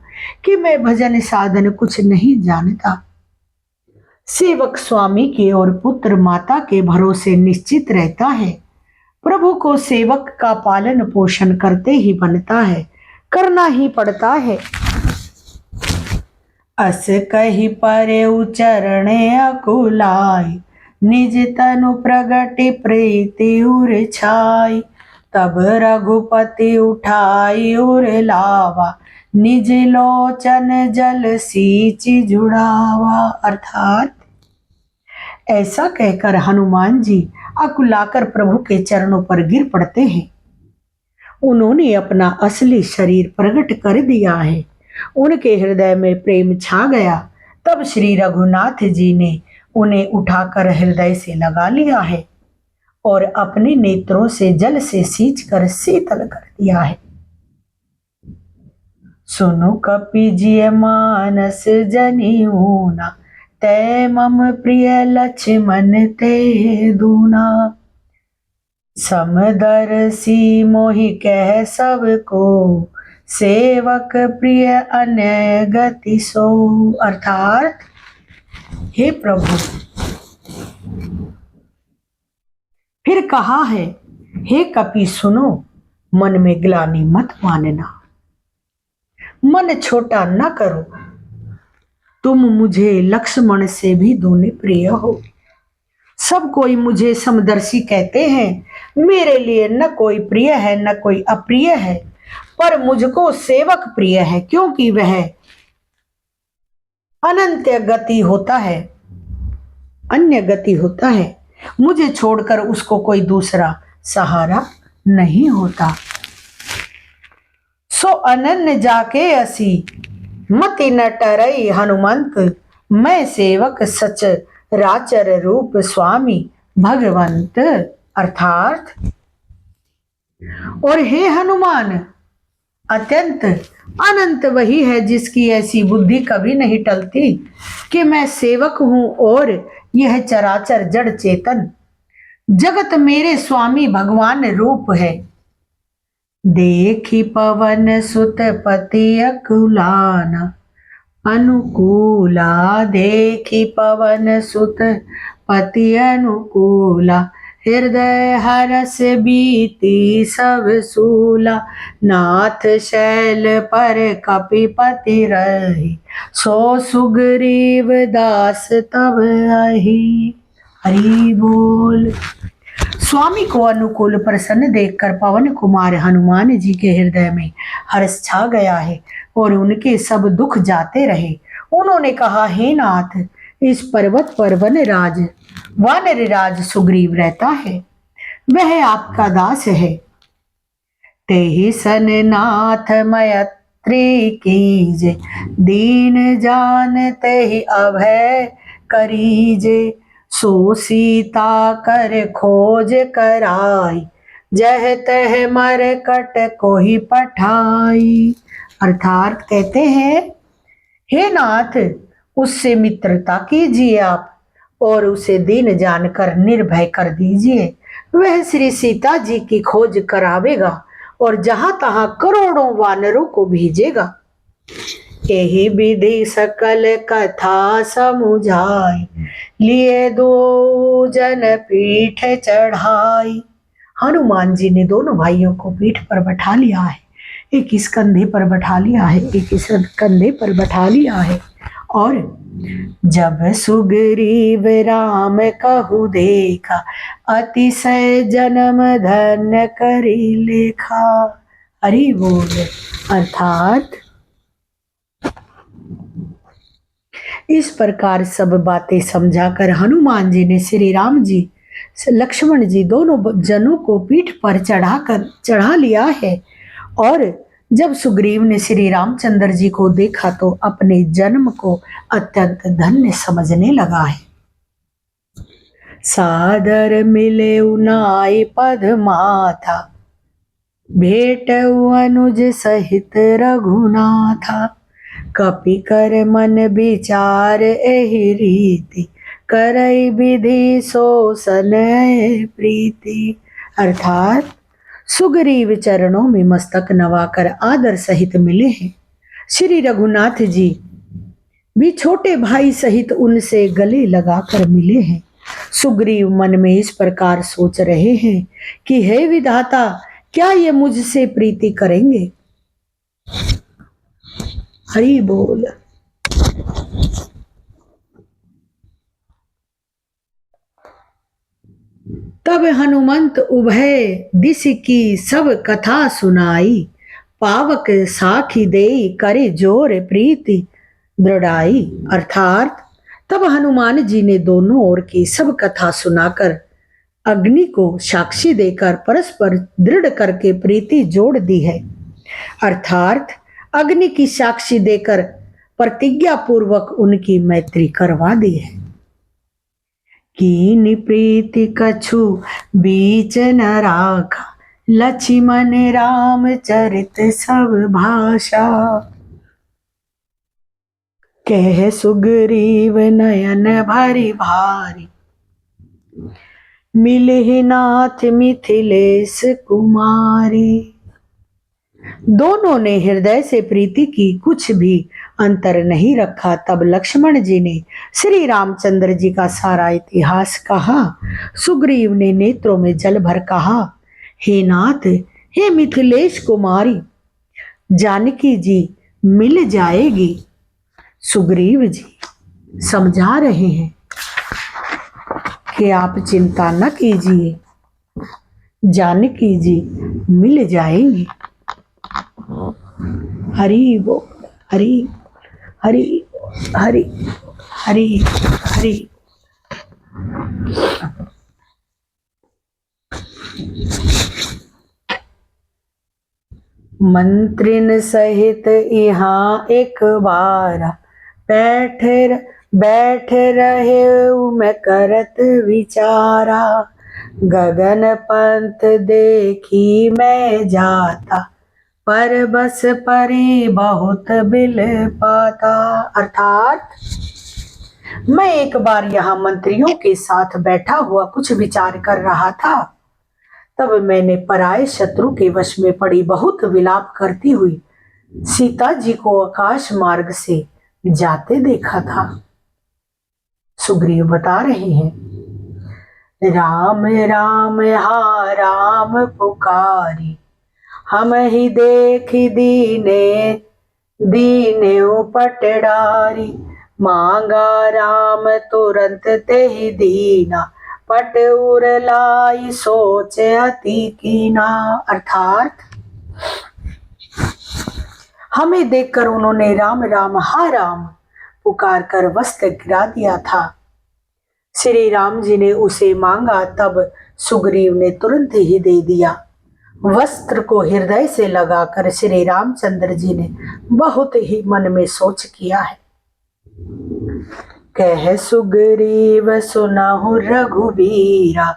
कि मैं भजन साधन कुछ नहीं जानता। सेवक स्वामी के और पुत्र माता के भरोसे निश्चित रहता है। प्रभु को सेवक का पालन पोषण करते ही बनता है, करना ही पड़ता है। अस कही परे उचरणे अकुलाई, निज तनु प्रगति प्रीति उर छाई। तब रघुपति उठाई उर लावा, निज लोचन जल सींचि जुड़ावा। अर्थात ऐसा कहकर हनुमान जी अकुलाकर प्रभु के चरणों पर गिर पड़ते हैं। उन्होंने अपना असली शरीर प्रकट कर दिया है, उनके हृदय में प्रेम छा गया। तब श्री रघुनाथ जी ने उन्हें उठाकर हृदय से लगा लिया है और अपने नेत्रों से जल से सींचकर शीतल कर दिया है। सुनु कपि जिय मानस जनिऊना, तै मम प्रिय लक्ष्मण ते दूना। समदर्शी मोहि कह सब को, सेवक प्रिय अन्य गति सो। अर्थात हे प्रभु, फिर कहा है, हे कपि सुनो, मन में ग्लानि मत मानना, मन छोटा न करो। तुम मुझे लक्ष्मण से भी दूने प्रिय हो। सब कोई मुझे समदर्शी कहते हैं, मेरे लिए न कोई प्रिय है न कोई अप्रिय है, पर मुझको सेवक प्रिय है, क्योंकि वह अनंत गति होता है, अन्य गति होता है। मुझे छोड़कर उसको कोई दूसरा सहारा नहीं होता। सो अनन्य जाके असी, मति न टरई हनुमंत, मैं सेवक सच राचर रूप स्वामी भगवंत। अर्थात और हे हनुमान, अत्यंत अनंत वही है जिसकी ऐसी बुद्धि कभी नहीं टलती कि मैं सेवक हूं और यह चराचर जड़ चेतन जगत मेरे स्वामी भगवान रूप है। देखी पवन सुत पति अकुलाना, अनुकूला। देखी पवन सुत पति अनुकूला, हृदय हरस बीती सब सूला। नाथ शैल पर कपिपति रही, सो सुग्रीव दास तब आही। हरि बोल। स्वामी को अनुकूल प्रसन्न देखकर पवन कुमार हनुमान जी के हृदय में हर्ष छा गया है और उनके सब दुख जाते रहे। उन्होंने कहा, हे नाथ, इस पर्वत पर वनराज वानर राज सुग्रीव रहता है, वह आपका दास है। तेहि सन नाथ मैत्री कीजे, दीन जान तेहि अभय करीजे। सो सीता कर खोज कराई, जह तह मर कट कोहि पठाई। अर्थात कहते हैं, हे नाथ, उससे मित्रता कीजिए आप और उसे दीन जानकर निर्भय कर दीजिए। वह श्री सीता जी की खोज करावेगा और जहां तहां करोड़ों वानरों को भेजेगा। यही विधि सकल कथा समुझाई, लिए दो जन पीठ चढ़ाई। हनुमान जी ने दोनों भाइयों को पीठ पर बैठा लिया है, एक इस कंधे पर बैठा लिया है, एक इस कंधे पर बैठा लिया है। और जब सुग्रीव राम कहु देखा, अतिशय जन्म धन्य करी लेखा। हरि बोल। अर्थात इस प्रकार सब बातें समझाकर हनुमान जी ने श्री राम जी, लक्ष्मण जी दोनों जनों को पीठ पर चढ़ा लिया है। और जब सुग्रीव ने श्री रामचंद्र जी को देखा तो अपने जन्म को अत्यंत धन्य समझने लगा है। सादर मिले उनाई पद माथा, भेट अनुज सहित रघुनाथा। कपि कर मन विचार एहि रीति, करई विधि सो सनय प्रीति। अर्थात सुग्रीव चरणों में मस्तक नवाकर आदर सहित मिले हैं। श्री रघुनाथ जी भी छोटे भाई सहित उनसे गले लगाकर मिले हैं। सुग्रीव मन में इस प्रकार सोच रहे हैं कि हे विधाता, क्या ये मुझसे प्रीति करेंगे? हरि बोल। तब हनुमंत उभय दिश की सब कथा सुनाई, पावक साखी देई करे जोर प्रीति दृढ़ाई। अर्थात तब हनुमान जी ने दोनों ओर की सब कथा सुनाकर अग्नि को साक्षी देकर परस्पर दृढ़ करके प्रीति जोड़ दी है। अर्थात अग्नि की साक्षी देकर प्रतिज्ञा पूर्वक उनकी मैत्री करवा दी है। कीनि प्रीति कछु बीच न राखा, लक्ष्मण राम चरित सब भाषा। कह सुग्रीव नयन भरी भारी, मिलहि नाथ मिथिलेश कुमारी। दोनों ने हृदय से प्रीति की, कुछ भी अंतर नहीं रखा। तब लक्ष्मण जी ने श्री रामचंद्र जी का सारा इतिहास कहा। सुग्रीव ने नेत्रों में जल भर कहा, हे नाथ, हे मिथिलेश कुमारी, जानकी जी मिल जाएगी। सुग्रीव जी समझा रहे हैं कि आप चिंता न कीजिए, जानकी जी मिल जाएंगी। हरि बोल, हरि हरि हरि हरि हरि। मंत्रिन सहित यहाँ एक बार, बैठ रहे मैं करत विचारा। गगन पंथ देखी मैं जाता, पर बस परी बहुत बिल पाता। अर्थात मैं एक बार यहाँ मंत्रियों के साथ बैठा हुआ कुछ विचार कर रहा था, तब मैंने पराये शत्रु के वश में पड़ी बहुत विलाप करती हुई सीता जी को आकाश मार्ग से जाते देखा था। सुग्रीव बता रहे हैं, राम राम हा राम पुकारी, हम ही देख दीने दीने उपट डारी। मांगा राम तुरंत ते ही दीना, पट उर लाई सोच अति कीना। अर्थात हमें देखकर उन्होंने राम राम हा राम पुकार कर वस्त्र गिरा दिया था। श्री राम जी ने उसे मांगा, तब सुग्रीव ने तुरंत ही दे दिया। वस्त्र को हृदय से लगाकर श्री रामचंद्र जी ने बहुत ही मन में सोच किया है। कह सुग्रीव सुनहु रघुबीरा,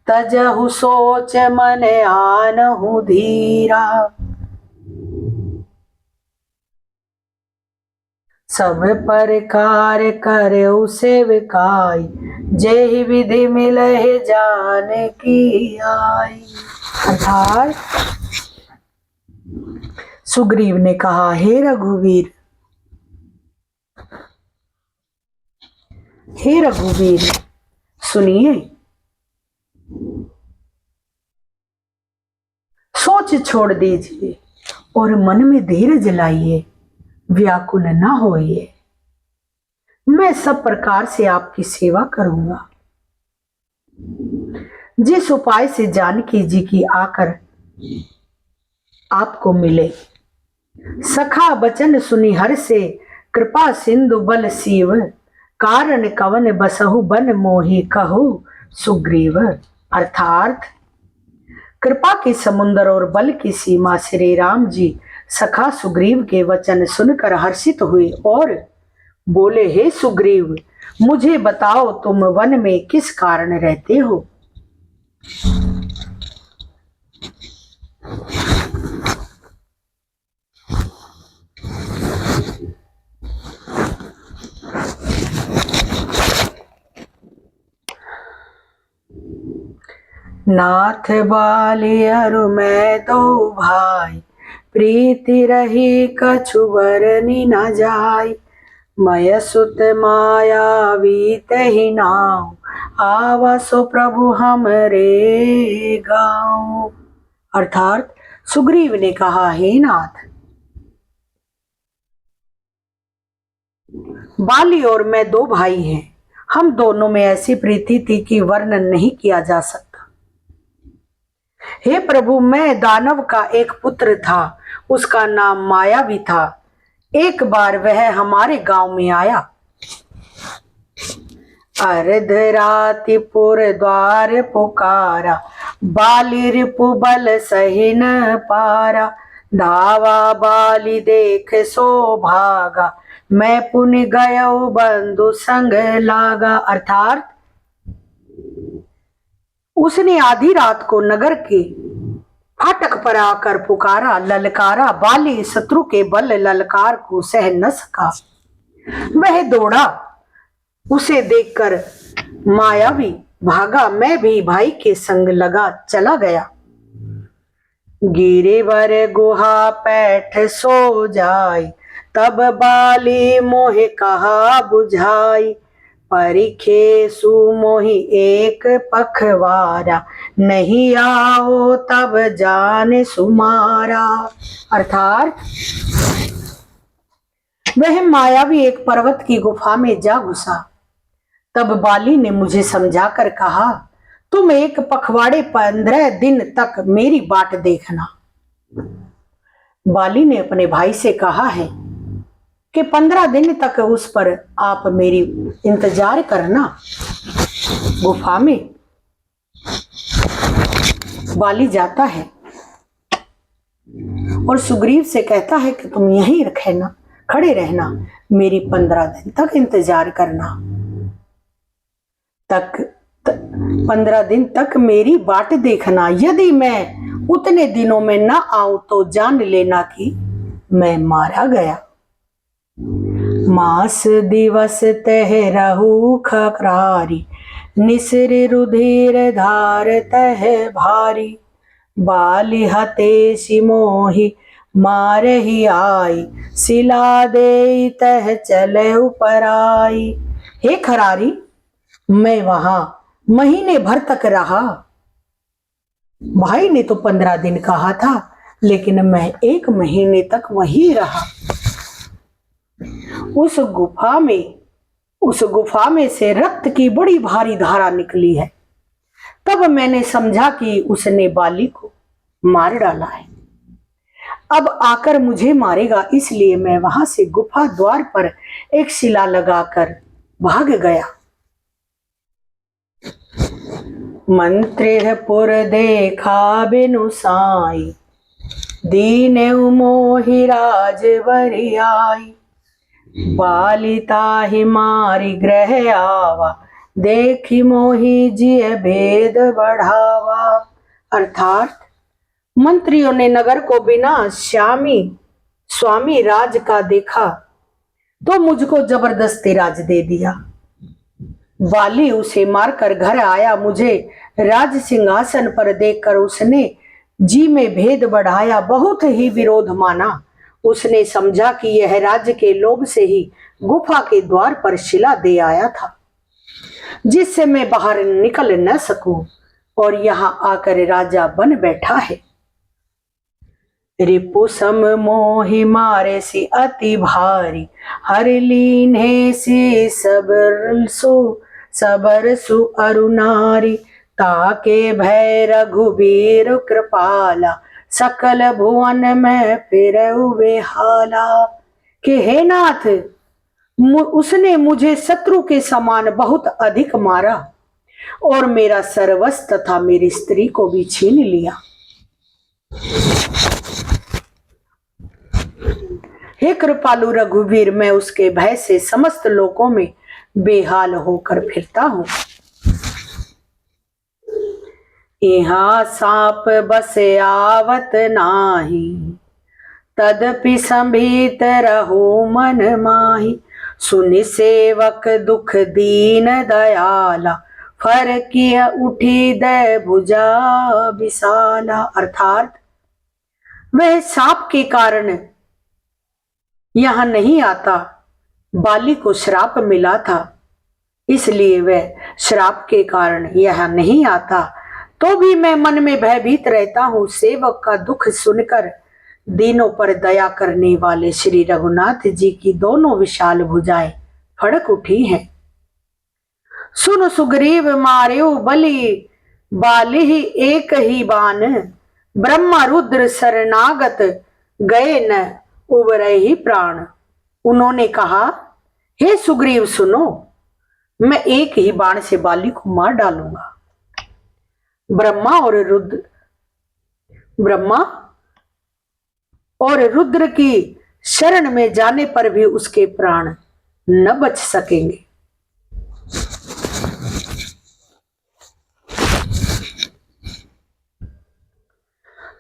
तजहु सोच मन आनहु धीरा। सब प्रकार करऊ सेवकाई, जेहि विधि मिलहि जान की आई। अर्थात सुग्रीव ने कहा, हे रघुवीर, हे रघुवीर सुनिए, सोच छोड़ दीजिए और मन में धीरज लाइए, व्याकुल ना होइए। मैं सब प्रकार से आपकी सेवा करूंगा। जिस उपाय से जानकी जी की आकर आपको मिले। सखा बचन सुनि हर से, कृपा सिंधु बल सीव, कारण कवन बसहु बन मोहि कहु सुग्रीव। अर्थात कृपा के समुद्र और बल की सीमा श्री राम जी सखा सुग्रीव के वचन सुनकर हर्षित हुए और बोले, हे सुग्रीव, मुझे बताओ तुम वन में किस कारण रहते हो। नाथ बाली अरु मैं दो भाई, प्रीति रही कछु बरनी न जाय। मय सुत मायावी तहि नाव, आवसो प्रभु हमरे गाँव। अर्थात सुग्रीव ने कहा, हे नाथ, बाली और मैं दो भाई हैं। हम दोनों में ऐसी प्रीति थी कि वर्णन नहीं किया जा सकता। हे प्रभु, मैं दानव का एक पुत्र था, उसका नाम मायावी था। एक बार वह हमारे गांव में आया। अर्धराति पुर द्वार पुकारा, बाली रिपु बल सही न पारा। धावा बाली देख सो भागा, मैं पुनि गयो बंधु संग लागा। अर्थात उसने आधी रात को नगर के फाटक पर आकर पुकारा, ललकारा। बाली शत्रु के बल ललकार को सह न सका, वह दौड़ा। उसे देखकर मायावी भागा, मैं भी भाई के संग लगा चला गया। गिरिवर गुहा पैठ सो जाय, तब बाली मोहि कहा बुझाई। परिखे सुमोहि एक पखवारा, नहीं आओ तब जाने सुमारा। अर्थात वह मायावी एक पर्वत की गुफा में जा घुसा। तब बाली ने मुझे समझाकर कहा, तुम एक पखवाड़े 15 दिन तक मेरी बाट देखना। बाली ने अपने भाई से कहा है कि 15 दिन तक उस पर आप मेरी इंतजार करना गुफा में। बाली जाता है और सुग्रीव से कहता है कि तुम यहीं रहना, खड़े रहना, मेरी 15 दिन तक इंतजार करना। 15 दिन तक मेरी बाट देखना। यदि मैं उतने दिनों में न आऊं तो जान लेना कि मैं मारा गया। मास दिवस तह रहू खरारी, निसर रुधिर धार तह भारी। बाली हते सिमोहि मारहि आई, सिला दे तह चले उपराई। हे खरारी, मैं वहां महीने भर तक रहा। भाई ने तो 15 दिन कहा था, लेकिन मैं 1 महीने तक वहीं रहा। उस गुफा में से रक्त की बड़ी भारी धारा निकली है। तब मैंने समझा कि उसने बाली को मार डाला है। अब आकर मुझे मारेगा, इसलिए मैं वहां से गुफा द्वार पर एक शिला लगाकर भाग गया। मंत्री पुर देखा बिनु साई, दीन मोहि राज बरियाई। बालिता ही मारी ग्रह आवा, देखी मोहि जिय भेद बढ़ावा। अर्थात मंत्रियों ने नगर को बिना स्वामी राज का देखा तो मुझको जबरदस्ती राज दे दिया। वाली उसे मारकर घर आया, मुझे राज सिंहासन पर देखकर उसने जी में भेद बढ़ाया, बहुत ही विरोध माना। उसने समझा कि यह राज्य के लोभ से ही गुफा के द्वार पर शिला दे आया था, जिससे मैं बाहर निकल न सकूं, और यहाँ आकर राजा बन बैठा है। रिपु सम मोहि मारे सी अति भारी, हर लीन्हे सी सबर सु अरुनारी। ताके भय रघुबीर कृपाला, सकल भुवन में फिर बेहाला। कि हे नाथ, उसने मुझे शत्रु के समान बहुत अधिक मारा और मेरा सर्वस्व तथा मेरी स्त्री को भी छीन लिया। हे कृपालु रघुवीर, मैं उसके भय से समस्त लोकों में बेहाल होकर फिरता हूं। यहाँ सांप बस आवत नाही, तदपि संभीत रहो मन माही। सुनि सेवक दुख दीन दयाला, फर किया उठी दय भुजा विशाला। अर्थात वह सांप के कारण यहां नहीं आता, बाली को श्राप मिला था, इसलिए वह श्राप के कारण यहां नहीं आता। तो भी मैं मन में भयभीत रहता हूं। सेवक का दुख सुनकर दीनों पर दया करने वाले श्री रघुनाथ जी की दोनों विशाल भुजाएं फड़क उठी हैं। सुन सुग्रीव मार्यो बलि, बाली ही एक ही बान। ब्रह्मा रुद्र शरणागत, गए न उबरे ही प्राण। उन्होंने कहा, हे सुग्रीव सुनो, मैं एक ही बाण से बाली को मार डालूंगा। ब्रह्मा और रुद्र की शरण में जाने पर भी उसके प्राण न बच सकेंगे।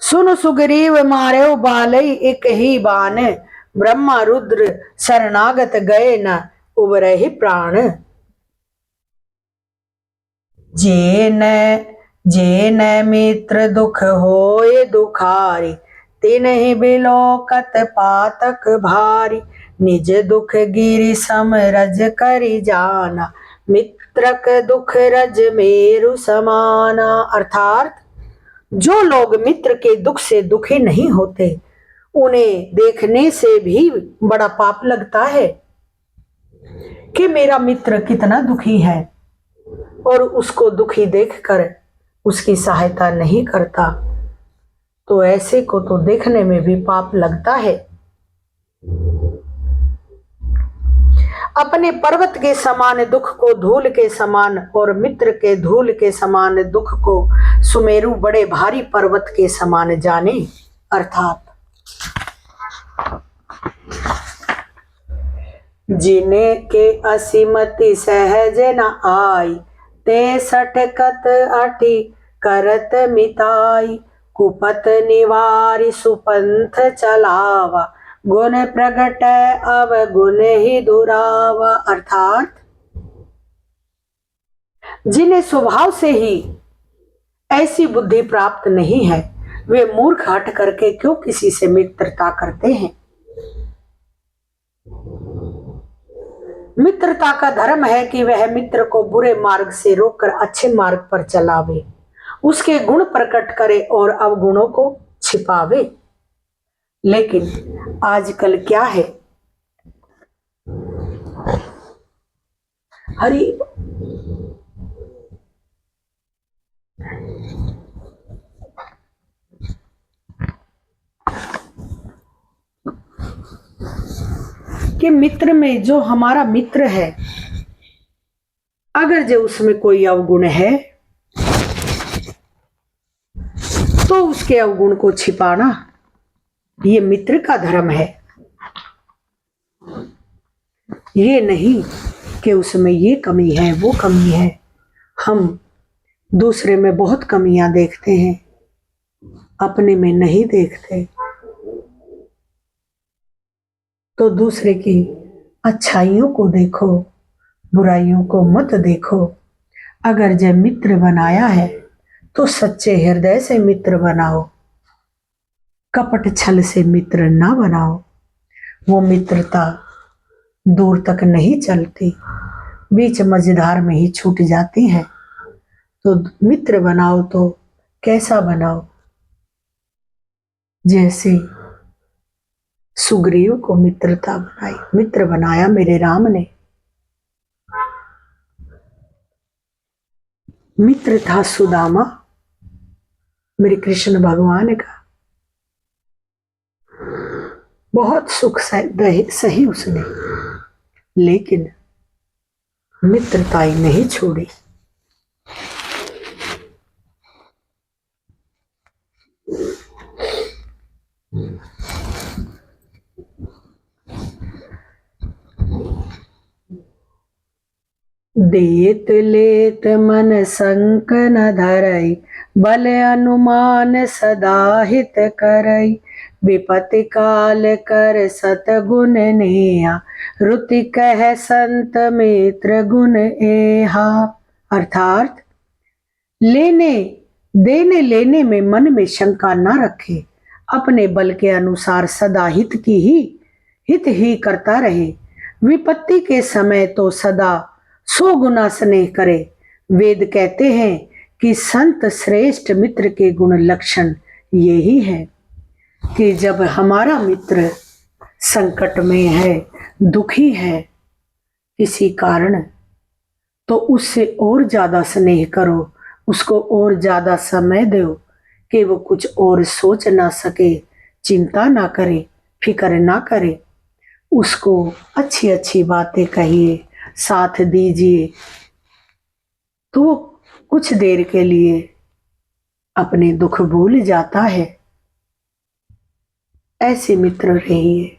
सुन सुग्रीव मार्यो बालई एक ही बान। ब्रह्मा रुद्र शरणागत, गए न उबरे ही प्राण। जेन मित्र दुख होए दुखारी, तिन्हि बिलोकत पातक भारी। निज दुख गिरि सम रज करि जाना, मित्रक दुख रज मेरु समाना। अर्थात जो लोग मित्र के दुख से दुखी नहीं होते, उन्हें देखने से भी बड़ा पाप लगता है कि मेरा मित्र कितना दुखी है, और उसको दुखी देखकर उसकी सहायता नहीं करता, तो ऐसे को तो देखने में भी पाप लगता है। अपने पर्वत के समान दुख को धूल के समान, और मित्र के धूल के समान दुख को सुमेरु बड़े भारी पर्वत के समान जाने। अर्थात जिने के असीमति सहज न आई, ते सठकत अठी करत मिताई। कुपत निवारी सुपंथ चलावा, गुण प्रगट अवगुण ही दुरावा। अर्थात जिन्हें स्वभाव से ही ऐसी बुद्धि प्राप्त नहीं है, वे मूर्ख हट करके क्यों किसी से मित्रता करते हैं। मित्रता का धर्म है कि वह मित्र को बुरे मार्ग से रोककर अच्छे मार्ग पर चलावे, उसके गुण प्रकट करे और अवगुणों को छिपावे। लेकिन आजकल क्या है, हरि कि मित्र में जो हमारा मित्र है, अगर जो उसमें कोई अवगुण है तो उसके अवगुण को छिपाना ये मित्र का धर्म है। ये नहीं कि उसमें ये कमी है वो कमी है। हम दूसरे में बहुत कमियां देखते हैं, अपने में नहीं देखते। तो दूसरे की अच्छाइयों को देखो, बुराइयों को मत देखो। अगर जब मित्र बनाया है तो सच्चे हृदय से मित्र बनाओ, कपट छल से मित्र ना बनाओ। वो मित्रता दूर तक नहीं चलती, बीच मझधार में ही छूट जाती है। तो मित्र बनाओ तो कैसा बनाओ? जैसे सुग्रीव को मित्रता बनाई, मित्र बनाया मेरे राम ने। मित्र था सुदामा मेरे कृष्ण भगवान का। बहुत सुख सही उसने, लेकिन मित्रताई नहीं छोड़ी। देत लेत मन संक न धरई, बल अनुमान सदा हित करई। विपत्ति काल कर सतगुण नेहा, रुति कह संत मित्र गुण एहा। अर्थात लेने देने लेने में मन में शंका न रखे, अपने बल के अनुसार सदा हित ही करता रहे। विपत्ति के समय तो सदा 100 गुना स्नेह करे। वेद कहते हैं कि संत श्रेष्ठ मित्र के गुण लक्षण यही है कि जब हमारा मित्र संकट में है, दुखी है किसी कारण, तो उससे और ज्यादा स्नेह करो, उसको और ज्यादा समय दो कि वो कुछ और सोच ना सके, चिंता ना करे, फिक्र ना करे। उसको अच्छी अच्छी बातें कहिए, साथ दीजिए, तो वो कुछ देर के लिए अपने दुख भूल जाता है। ऐसे मित्र रहिए।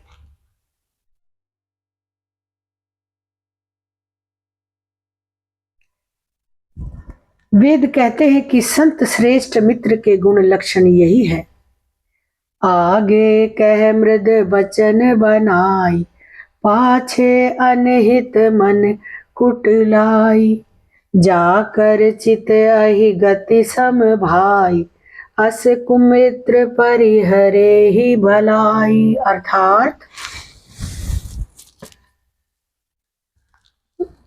वेद कहते हैं कि संत श्रेष्ठ मित्र के गुण लक्षण यही है। आगे कह मृद वचन बनाई, पाछे अनहित मन कुटलाई। जाकर चित अहि गति सम भाई, अस कुमित्र परिहरे ही भलाई। अर्थात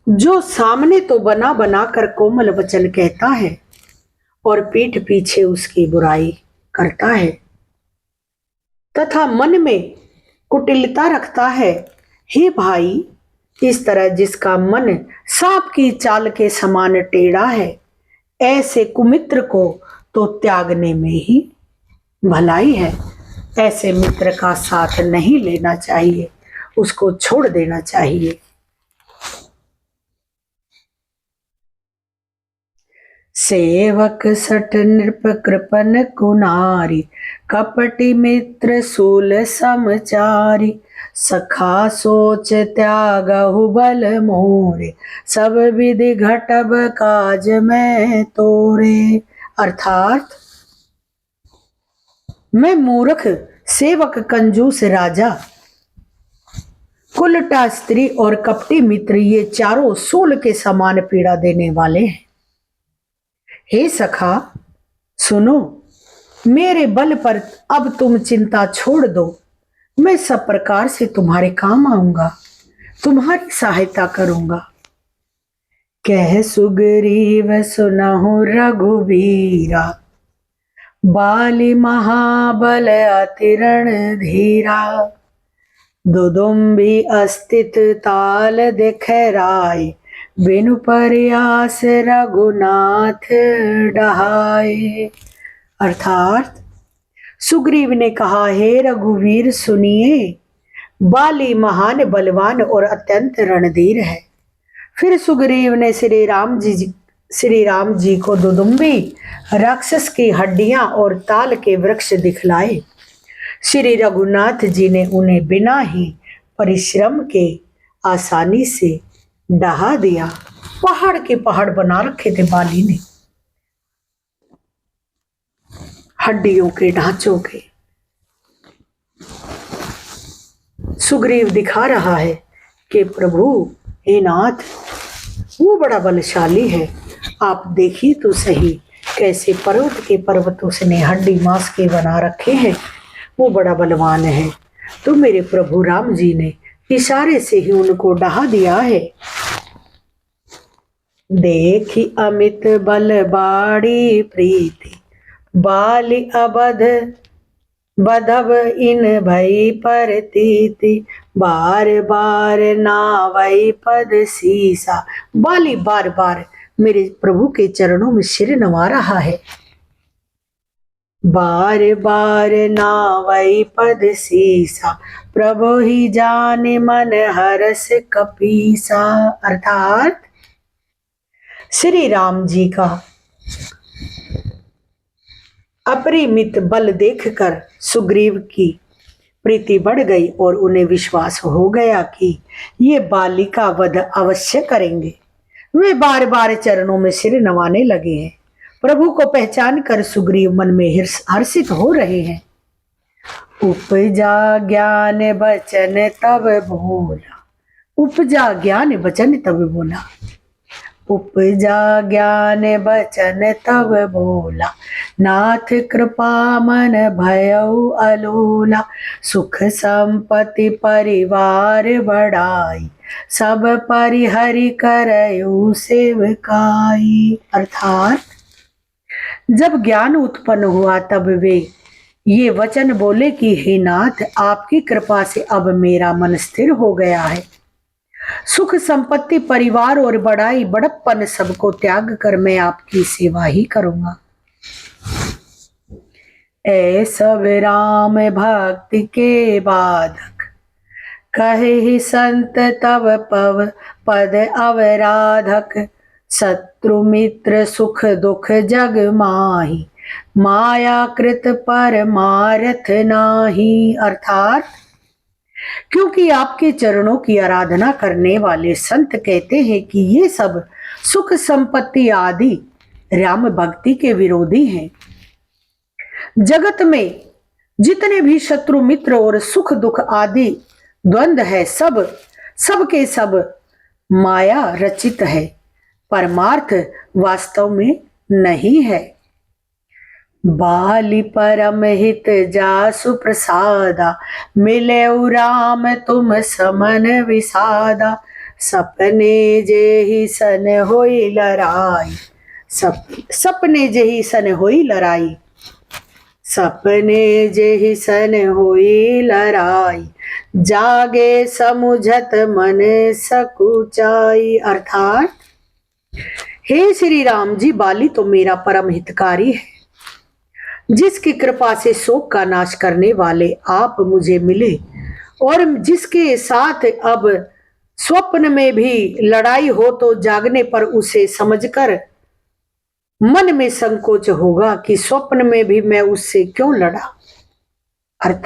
जो सामने तो बना बना कर कोमल वचन कहता है और पीठ पीछे उसकी बुराई करता है, तथा मन में कुटिलता रखता है, हे भाई, इस तरह जिसका मन सांप की चाल के समान टेढ़ा है, ऐसे कुमित्र को तो त्यागने में ही भलाई है। ऐसे मित्र का साथ नहीं लेना चाहिए, उसको छोड़ देना चाहिए। सेवक सठ नृप कृपन कुनारी, कपटी मित्र सूल समचारी। सखा सोच त्यागहु बल मोरे, सब विधि घटब काज में तोरे। अर्थात मैं मूर्ख, सेवक, कंजूस राजा, कुलटा स्त्री और कपटी मित्र, ये चारों सूल के समान पीड़ा देने वाले हैं। हे सखा सुनो, मेरे बल पर अब तुम चिंता छोड़ दो। मैं सब प्रकार से तुम्हारे काम आऊंगा, तुम्हारी सहायता करूंगा। कह सुग्रीव सुनहु रघुवीरा, बाली महाबल अति रणधीरा। दुदुम्बी अस्तित ताल दिखराय, बिनु प्रयास रघुनाथ डहाए। अर्थात सुग्रीव ने कहा, हे रघुवीर सुनिए, बाली महान बलवान और अत्यंत रणधीर है। फिर सुग्रीव ने श्री राम जी श्री राम जी को दुदुम्बी राक्षस की हड्डियां और ताल के वृक्ष दिखलाए। श्री रघुनाथ जी ने उन्हें बिना ही परिश्रम के आसानी से ढहा दिया। पहाड़ के पहाड़ बना रखे थे बाली ने, हड्डियों के ढांचों के। सुग्रीव दिखा रहा है कि प्रभु हे नाथ, वो बड़ा बलशाली है। आप देखिए तो सही कैसे पर्वत के पर्वत उसने हड्डी मांस के बना रखे हैं। वो बड़ा बलवान है। तो मेरे प्रभु राम जी ने इशारे से ही उनको ढहा दिया है। देखी अमित बल बाड़ी प्रीति, बाली अबध बधब इन भई परतीति, बार बार नावई पद सीसा। बाली बार बार मेरे प्रभु के चरणों में सिर नवा रहा है। बार बार नावई पद सीसा, प्रभु ही जाने मन हरस कपीसा। अर्थात श्री राम जी का अपरिमित बल देखकर सुग्रीव की प्रीति बढ़ गई और उन्हें विश्वास हो गया कि ये बाली का वध अवश्य करेंगे। वे बार बार चरणों में सिर नवाने लगे हैं। प्रभु को पहचान कर सुग्रीव मन में हर्षित हो रहे हैं। उपजा ज्ञान बचन तब बोला, उपजा ज्ञान बचन तब बोला, उपजा ज्ञान बचन तब बोला, नाथ कृपा मन भयउ अलोला, सुख संपत्ति परिवार बढ़ाई, सब परिहरि करयु सेवकाई। अर्थात जब ज्ञान उत्पन्न हुआ तब वे ये वचन बोले कि हे नाथ, आपकी कृपा से अब मेरा मन स्थिर हो गया है। सुख संपत्ति परिवार और बड़ाई बड़प्पन सबको त्याग कर मैं आपकी सेवा ही करूंगा। ऐ सब राम भक्ति के बाधक, कहे ही संत तब पव पद अवराधक, शत्रु मित्र सुख दुख जग माही, माया कृत परमार्थ नाही। अर्थात क्योंकि आपके चरणों की आराधना करने वाले संत कहते हैं कि ये सब सुख संपत्ति आदि राम भक्ति के विरोधी हैं। जगत में जितने भी शत्रु मित्र और सुख दुख आदि द्वंद्व है, सब के सब माया रचित है, परमार्थ वास्तव में नहीं है। बाली परम हित जासु प्रसादा, मिले राम तुम समन विसादा, सपने जेहि सन होई लड़ाई, सपने जेहि सन होई लड़ाई, सपने जेहि सन होई लड़ाई, जागे समुझत मन सकुचाई। अर्थात हे श्री राम जी, बाली तो मेरा परम हितकारी है, जिसकी कृपा से शोक का नाश करने वाले आप मुझे मिले और जिसके साथ अब स्वप्न में भी लड़ाई हो तो जागने पर उसे समझकर मन में संकोच होगा कि स्वप्न में भी मैं उससे क्यों लड़ा। अर्थ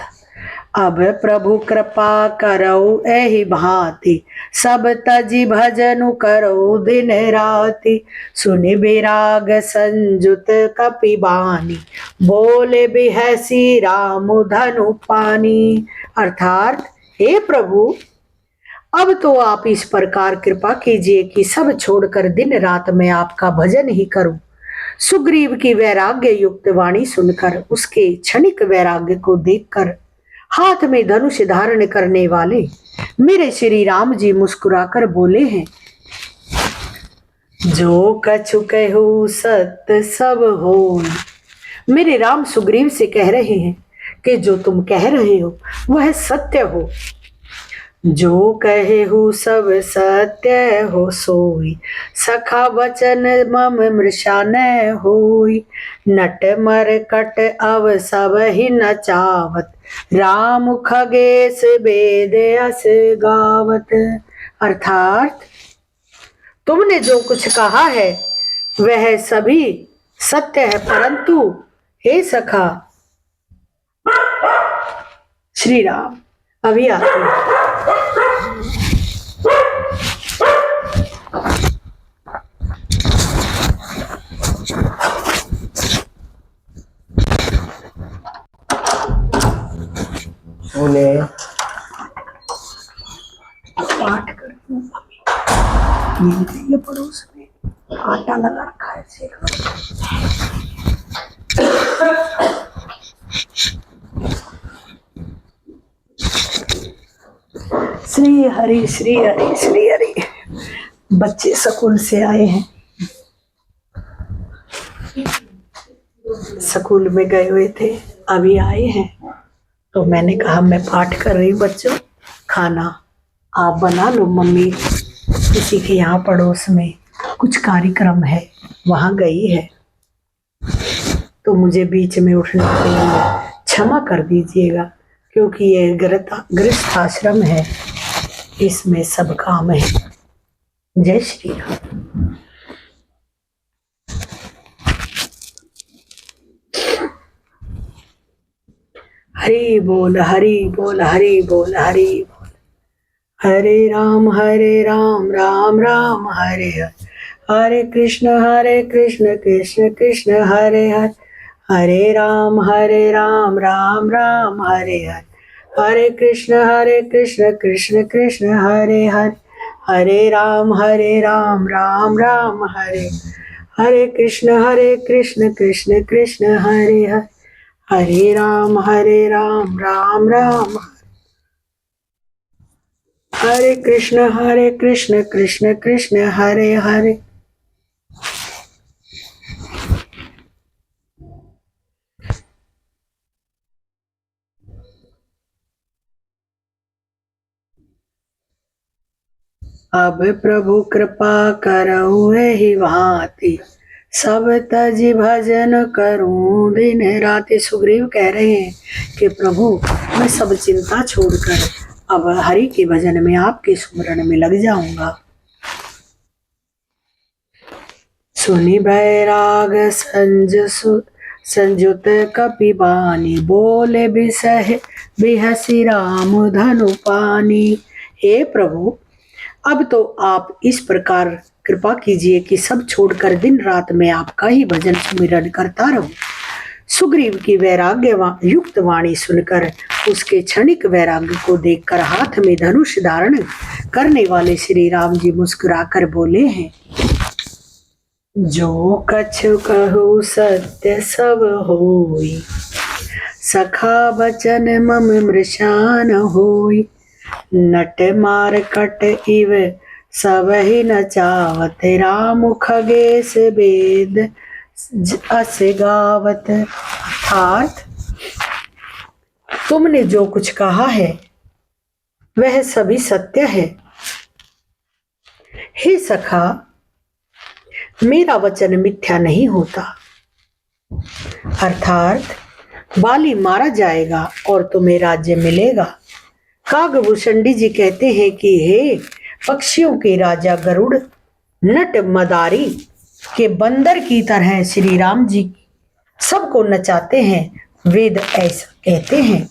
अब प्रभु कृपा करो एहि भांति, सब तजी भजनु करो दिन राति, सुनि विराग संजुत कपि बानी, बोले बिहसी राम धनु पानी। अर्थात हे प्रभु, अब तो आप इस प्रकार कृपा कीजिए कि सब छोड़कर दिन रात मैं आपका भजन ही करूं। सुग्रीव की वैराग्य युक्त वाणी सुनकर, उसके क्षणिक वैराग्य को देखकर हाथ में धनुष धारण करने वाले मेरे श्री राम जी मुस्कुराकर बोले हैं, जो कछु कहूँ सत्य सब हो। मेरे राम सुग्रीव से कह रहे हैं कि जो तुम कह रहे हो वह सत्य हो। जो कहे हो सब सत्य हो सोई, सखा वचन मम मृषा न होई, नट मर कट अव सब ही नचावत, राम खगेश वेद अस गावत। अर्थात तुमने जो कुछ कहा है वह सभी सत्य है, परंतु हे सखा, श्री राम अभी आते हैं। पाठ करती हूँ, ये पड़ोस में आटा लगा रखा है, सेक श्री हरि श्री हरि श्री हरि। बच्चे स्कूल से आए हैं, स्कूल में गए हुए थे, अभी आए हैं, तो मैंने कहा मैं पाठ कर रही हूँ, बच्चों खाना आप बना लो, मम्मी किसी के यहाँ पड़ोस में कुछ कार्यक्रम है वहां गई है, तो मुझे बीच में उठने के लिए क्षमा कर दीजिएगा, क्योंकि ये गृहस्थ आश्रम है, इसमें सब काम है। जय श्री राम। हरि बोल हरि बोल हरि बोल हरि बोल। हरे राम राम राम हरे हरे, हरे कृष्ण कृष्ण कृष्ण हरे हरे, हरे राम राम राम हरे हरे, हरे कृष्ण कृष्ण कृष्ण हरे हरे, हरे राम राम राम हरे, हरे कृष्ण कृष्ण कृष्ण हरे हरे, हरे राम राम राम, हरे कृष्ण कृष्ण कृष्ण हरे हरे। अब प्रभु कृपा करऊ ही भांति, सब तजी भजन करूं दिन रात। सुग्रीव कह रहे हैं कि प्रभु मैं सब चिंता छोड़कर अब हरि के भजन में, आपके स्मरण में लग जाऊंगा। सुनि बैराग संजुत कपि बानी, बोले बिसह बिहसी राम धनु पानी। हे प्रभु अब तो आप इस प्रकार कृपा कीजिए कि सब छोड़कर दिन रात में आपका ही भजन सुमिरन करता रहूं। सुग्रीव की वैराग्य युक्त वाणी सुनकर, उसके क्षणिक वैराग्य को देखकर हाथ में धनुष धारण करने वाले श्री राम जी मुस्कुराकर बोले हैं, जो कछु कहूँ सत्य सब होई, सखा बचन मम मृषान होई, नट मार कट इव सब ही नचावत, राम खगेश वेद अस गावत। अर्थात तुमने जो कुछ कहा है वह सभी सत्य है। हे सखा मेरा वचन मिथ्या नहीं होता, अर्थात बाली मारा जाएगा और तुम्हें राज्य मिलेगा। कागभूषणी जी कहते हैं कि हे पक्षियों के राजा गरुड़, नट मदारी के बंदर की तरह श्री राम जी सबको नचाते हैं। वेद ऐसा कहते हैं,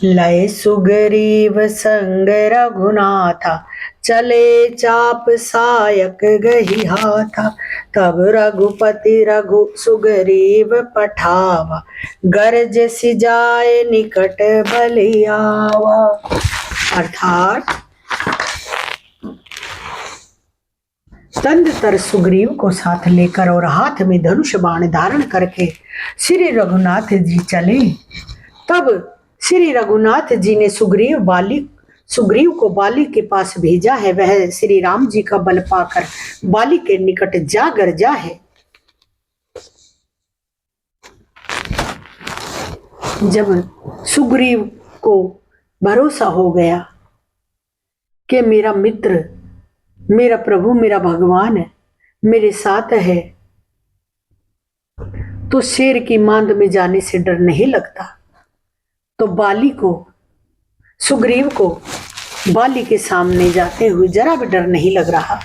लय सुग्रीव संग रघुनाथा, चले चाप सायक गही हाथा, तब रघुपति रघु सुग्रीव पठावा, गरज सिजाए निकट बलियावा। अर्थात तंदतर सुग्रीव को साथ लेकर और हाथ में धनुष बाण धारण करके श्री रघुनाथ जी चले। तब श्री रघुनाथ जी ने सुग्रीव को बाली के पास भेजा है। वह श्री राम जी का बल पाकर बाली के निकट जा गरजा है। जब सुग्रीव को भरोसा हो गया कि मेरा मित्र, मेरा प्रभु, मेरा भगवान है, मेरे साथ है, तो शेर की मांद में जाने से डर नहीं लगता। तो सुग्रीव को बाली के सामने जाते हुए जरा भी डर नहीं लग रहा।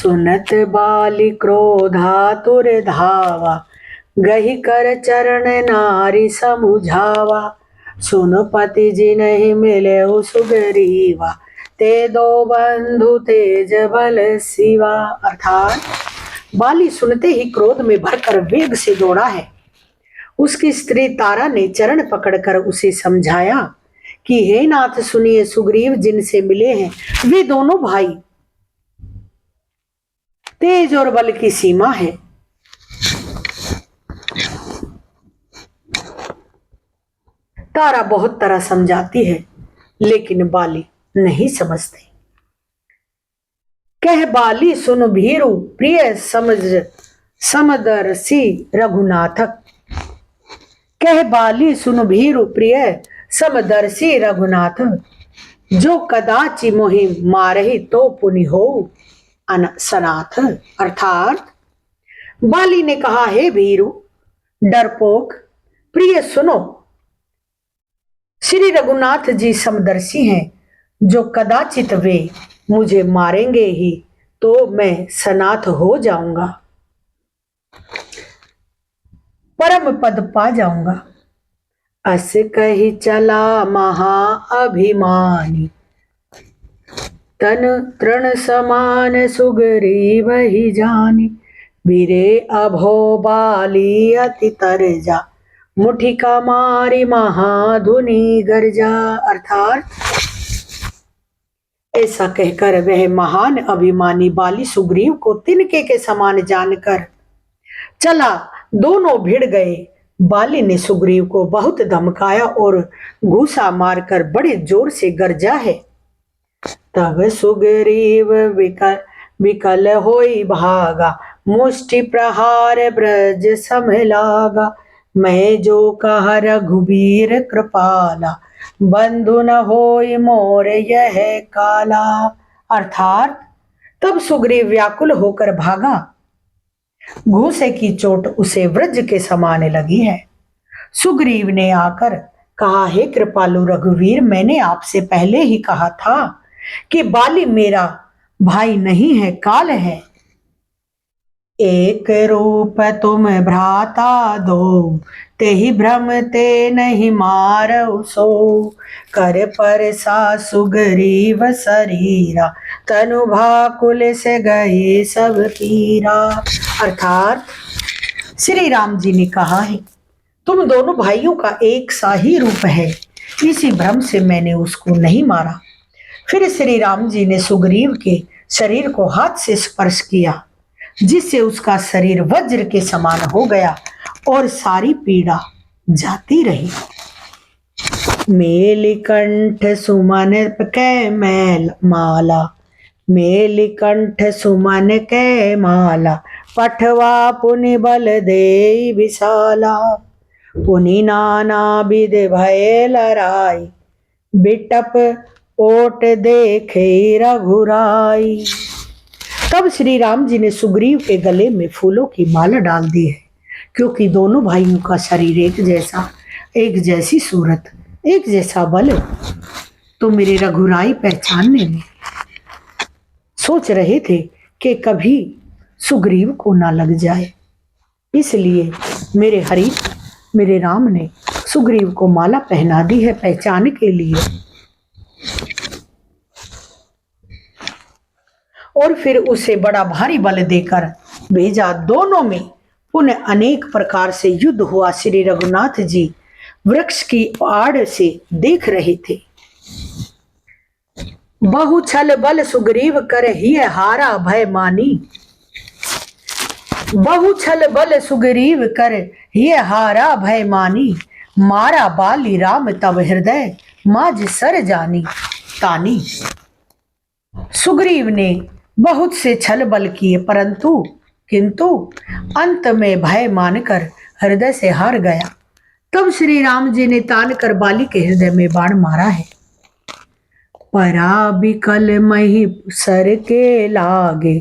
सुनत बाली क्रोधातुर धावा, गही कर चरण नारी समुझावा। सुन पति जी नहीं मिले सुग्रीवा, ते दो बंधु तेज बल शिवा। अर्थात बाली सुनते ही क्रोध में भरकर वेग से दौड़ा है। उसकी स्त्री तारा ने चरण पकड़कर उसे समझाया कि हे नाथ सुनिए, सुग्रीव जिनसे मिले हैं वे दोनों भाई, तेज और बल की सीमा है। तारा बहुत तरह समझाती है लेकिन बाली नहीं समझते। कह बाली सुन भीरु प्रिय समदर्शी रघुनाथक। कह बाली सुन भीरु प्रिय समदर्शी रघुनाथ, जो कदाचि मोहि मारहि तो पुनि हो सनाथ। अर्थात बाली ने कहा, हे भीरु डरपोक प्रिय सुनो, श्री रघुनाथ जी समदर्शी हैं, जो कदाचित वे मुझे मारेंगे ही तो मैं सनाथ हो जाऊंगा, परम पद पा जाऊंगा। अस कही चला महा अभिमानी, तन तृण समान सुग्रीव ही जानी। बीरे अभो बाली अति तरजा, मुठिका मारी महाधुनि गर्जा। अर्थात ऐसा कहकर वह महान अभिमानी बाली सुग्रीव को तिनके के समान जानकर चला। दोनों भिड़ गए। बाली ने सुग्रीव को बहुत धमकाया और घूसा मारकर बड़े जोर से गरजा है। तब सुग्रीव विकल होई भागा, मुष्टि प्रहार ब्रज समलागा। मैं जो कहा रघुबीर कृपाला, बंधु न होई मोर यह काला। अर्थात तब सुग्रीव व्याकुल होकर भागा। घूसे की चोट उसे वज्र के समाने लगी है। सुग्रीव ने आकर कहा, हे कृपालु रघुवीर, मैंने आपसे पहले ही कहा था कि बाली मेरा भाई नहीं है, काल है। एक रूप तुम भ्राता दो, ते ही भ्रम ते नहीं मार सो। कर पर सा सुग्रीव शरीरा, तनु भाकुल से गए सब पीरा। अर्थात श्री राम जी ने कहा है, तुम दोनों भाइयों का एक सा ही रूप है, इसी भ्रम से मैंने उसको नहीं मारा। फिर श्री राम जी ने सुग्रीव के शरीर को हाथ से स्पर्श किया, जिससे उसका शरीर वज्र के समान हो गया और सारी पीड़ा जाती रही। मेलिकंठ सुमन कै मैल माला, मेलिकंठ सुमन कै माला। पठवा पुनि बल दे विशाला, पुनि नाना विध भय लराई। बिटप ओट देखे रघुराई। तब श्री राम जी ने सुग्रीव के गले में फूलों की माला डाल दी है, क्योंकि दोनों भाइयों का शरीर एक जैसा, एक जैसी सूरत, एक जैसा बल, तो मेरे रघुराई पहचानने में सोच रहे थे कि कभी सुग्रीव को ना लग जाए। इसलिए मेरे राम ने सुग्रीव को माला पहना दी है पहचान के लिए। और फिर उसे बड़ा भारी बल देकर भेजा। दोनों में पुनः अनेक प्रकार से युद्ध हुआ। श्री रघुनाथ जी वृक्ष की आड़ से देख रहे थे। बहु छल बल सुग्रीव कर ही हारा भय मानी, बहु छल बल सुग्रीव कर ही हारा भय मानी। मारा बाली राम तब हृदय माज सर जानी तानी। सुग्रीव ने बहुत से छल बल किए, किंतु अंत में भय मानकर हृदय से हार गया। तब श्री राम जी ने तान कर बाली के हृदय में बाण मारा है। परा बिकल मही सर के लागे,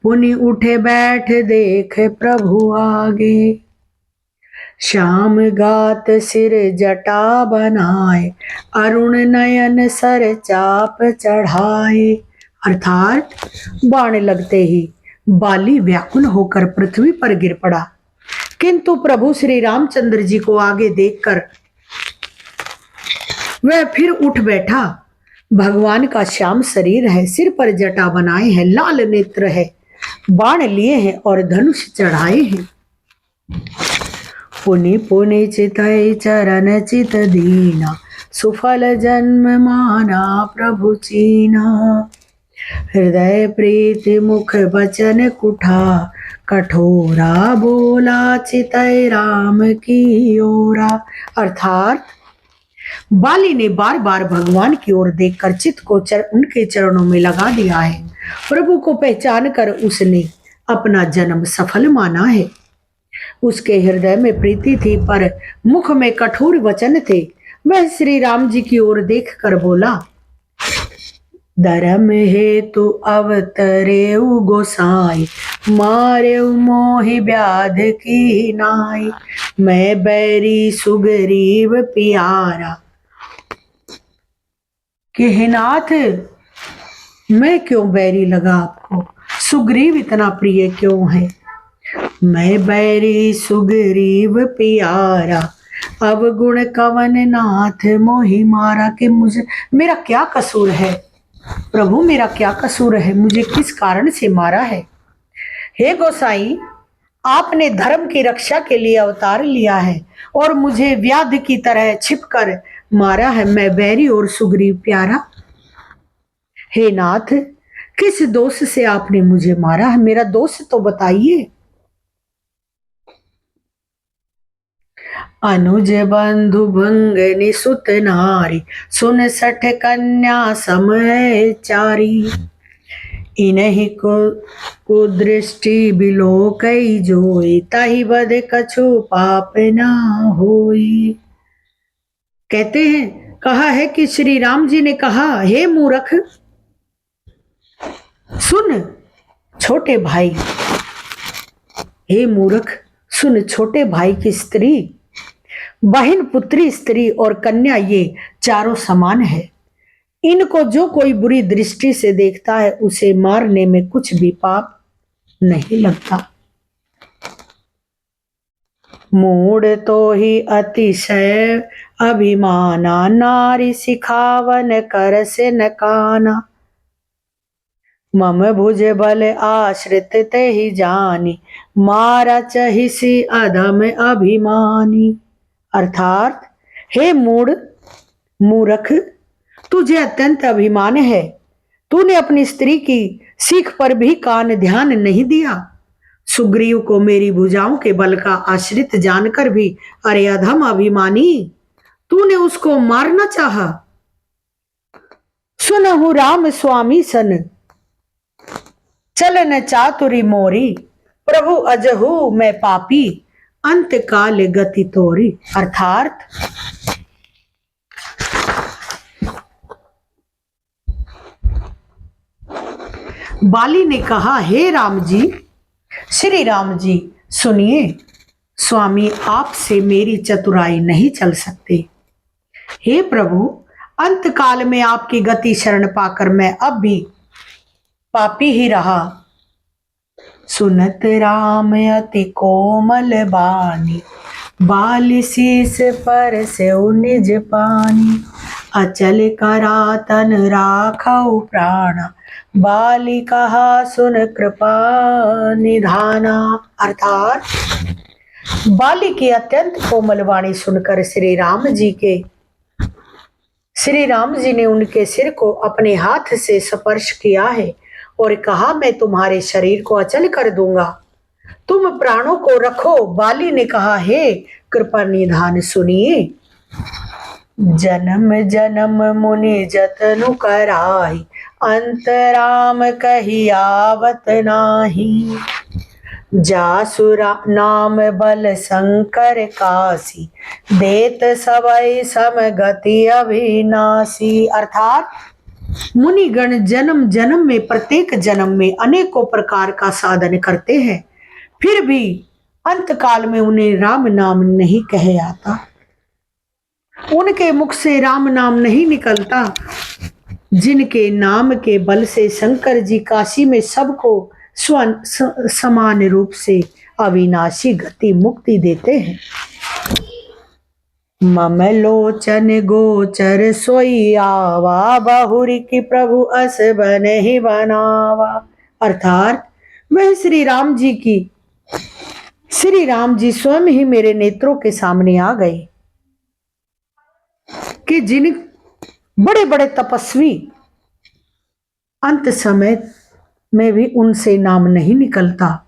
पुनि उठे बैठ देख प्रभु आगे। श्याम गात सिर जटा बनाए, अरुण नयन सर चाप चढ़ाए। अर्थात बाण लगते ही बाली व्याकुल होकर पृथ्वी पर गिर पड़ा, किंतु प्रभु श्री रामचंद्र जी को आगे देखकर वह फिर उठ बैठा। भगवान का श्याम शरीर है, सिर पर जटा बनाए हैं, लाल नेत्र है, बाण लिए हैं और धनुष चढ़ाए हैं। पुनि पुनि चितई चरण चित दीना, सुफल जन्म माना प्रभु चीना। हृदय प्रीति मुख बचन कुठा, कठोरा बोला चितई राम की ओरा। अर्थात बाली ने बार बार भगवान की ओर देखकर चित्त को उनके चरणों में लगा दिया है। प्रभु को पहचान कर उसने अपना जन्म सफल माना है। उसके हृदय में प्रीति थी पर मुख में कठोर वचन थे। वह श्री राम जी की ओर देखकर बोला, धर्म हेतु अवतरे गोसाई, मारे मोहि व्याध की नाई। मैं बैरी सुग्रीव प्यारा, कि हे नाथ मैं क्यों बैरी लगा आपको, सुग्रीव इतना प्रिय क्यों है। मैं बैरी सुग्रीव प्यारा, अब गुण कवन नाथ मोहि मारा। कि मुझे मेरा क्या कसूर है प्रभु, मेरा क्या कसूर है, मुझे किस कारण से मारा है। हे गोसाई, आपने धर्म की रक्षा के लिए अवतार लिया है और मुझे व्याध की तरह छिपकर मारा है। मैं बैरी और सुग्रीव प्यारा। हे नाथ, किस दोष से आपने मुझे मारा है, मेरा दोष तो बताइए। अनुज बंधु भंगनि सुत नारी, सुन सठ कन्या समय चारी। इन्हीं को कुदृष्टि बिलोकई जोई, ताहि बद कछु पाप ना होई। कहते हैं, कहा है कि श्री राम जी ने कहा, हे मूर्ख सुन छोटे भाई, हे मूर्ख सुन, छोटे भाई की स्त्री, बहन, पुत्री, स्त्री और कन्या ये चारों समान है। इनको जो कोई बुरी दृष्टि से देखता है उसे मारने में कुछ भी पाप नहीं लगता। मूड तो ही अतिशय अभिमाना, नारी सिखावन कर से न काना। मम भुज बल आश्रित ते ही जानी, मारा चहिसी अधम अभिमानी। अर्थात हे मूर्ख, तुझे अत्यंत अभिमान है। तूने अपनी स्त्री की सीख पर भी कान ध्यान नहीं दिया। सुग्रीव को मेरी भुजाओं के बल का आश्रित जानकर भी, अरे अधम अभिमानी, तूने उसको मारना चाहा। सुनहु राम स्वामी सन, चलन चातुरी मोरी। प्रभु अजहू मैं पापी, अंत काल गति तोरी। अर्थात बाली ने कहा, हे राम जी, श्री राम जी सुनिए, स्वामी आपसे मेरी चतुराई नहीं चल सकती। हे प्रभु, अंत काल में आपकी गति शरण पाकर मैं अब भी पापी ही रहा। सुनत राम अति कोमल बानी, बाली शीस पर से निज पानी। अचल करा तन राखौ प्राणा, बाली कहा सुन कृपा निधाना। अर्थात बाली की अत्यंत कोमल वाणी सुनकर श्री राम जी ने उनके सिर को अपने हाथ से स्पर्श किया है और कहा, मैं तुम्हारे शरीर को अचल कर दूंगा, तुम प्राणों को रखो। बाली ने कहा, हे कृपा निधान सुनिए। जन्म जन्म मुनि जतनु कराई, अंतराम कही आवत नाही। जासुरा नाम बल शंकर काशी, देत सबई समगति अविनाशी। अर्थात मुनिगण जन्म जन्म में, प्रत्येक जन्म में अनेकों प्रकार का साधन करते हैं, फिर भी अंत काल में उन्हें राम नाम नहीं कहे आता, उनके मुख से राम नाम नहीं निकलता। जिनके नाम के बल से शंकर जी काशी में सबको समान रूप से अविनाशी गति मुक्ति देते हैं। मम लोचन गोचर सोई आवा, बहुरी की प्रभु अस बने ही बनावा। अर्थात वह श्री राम जी स्वयं ही मेरे नेत्रों के सामने आ गए कि जिन बड़े बड़े तपस्वी अंत समय में भी उनसे नाम नहीं निकलता,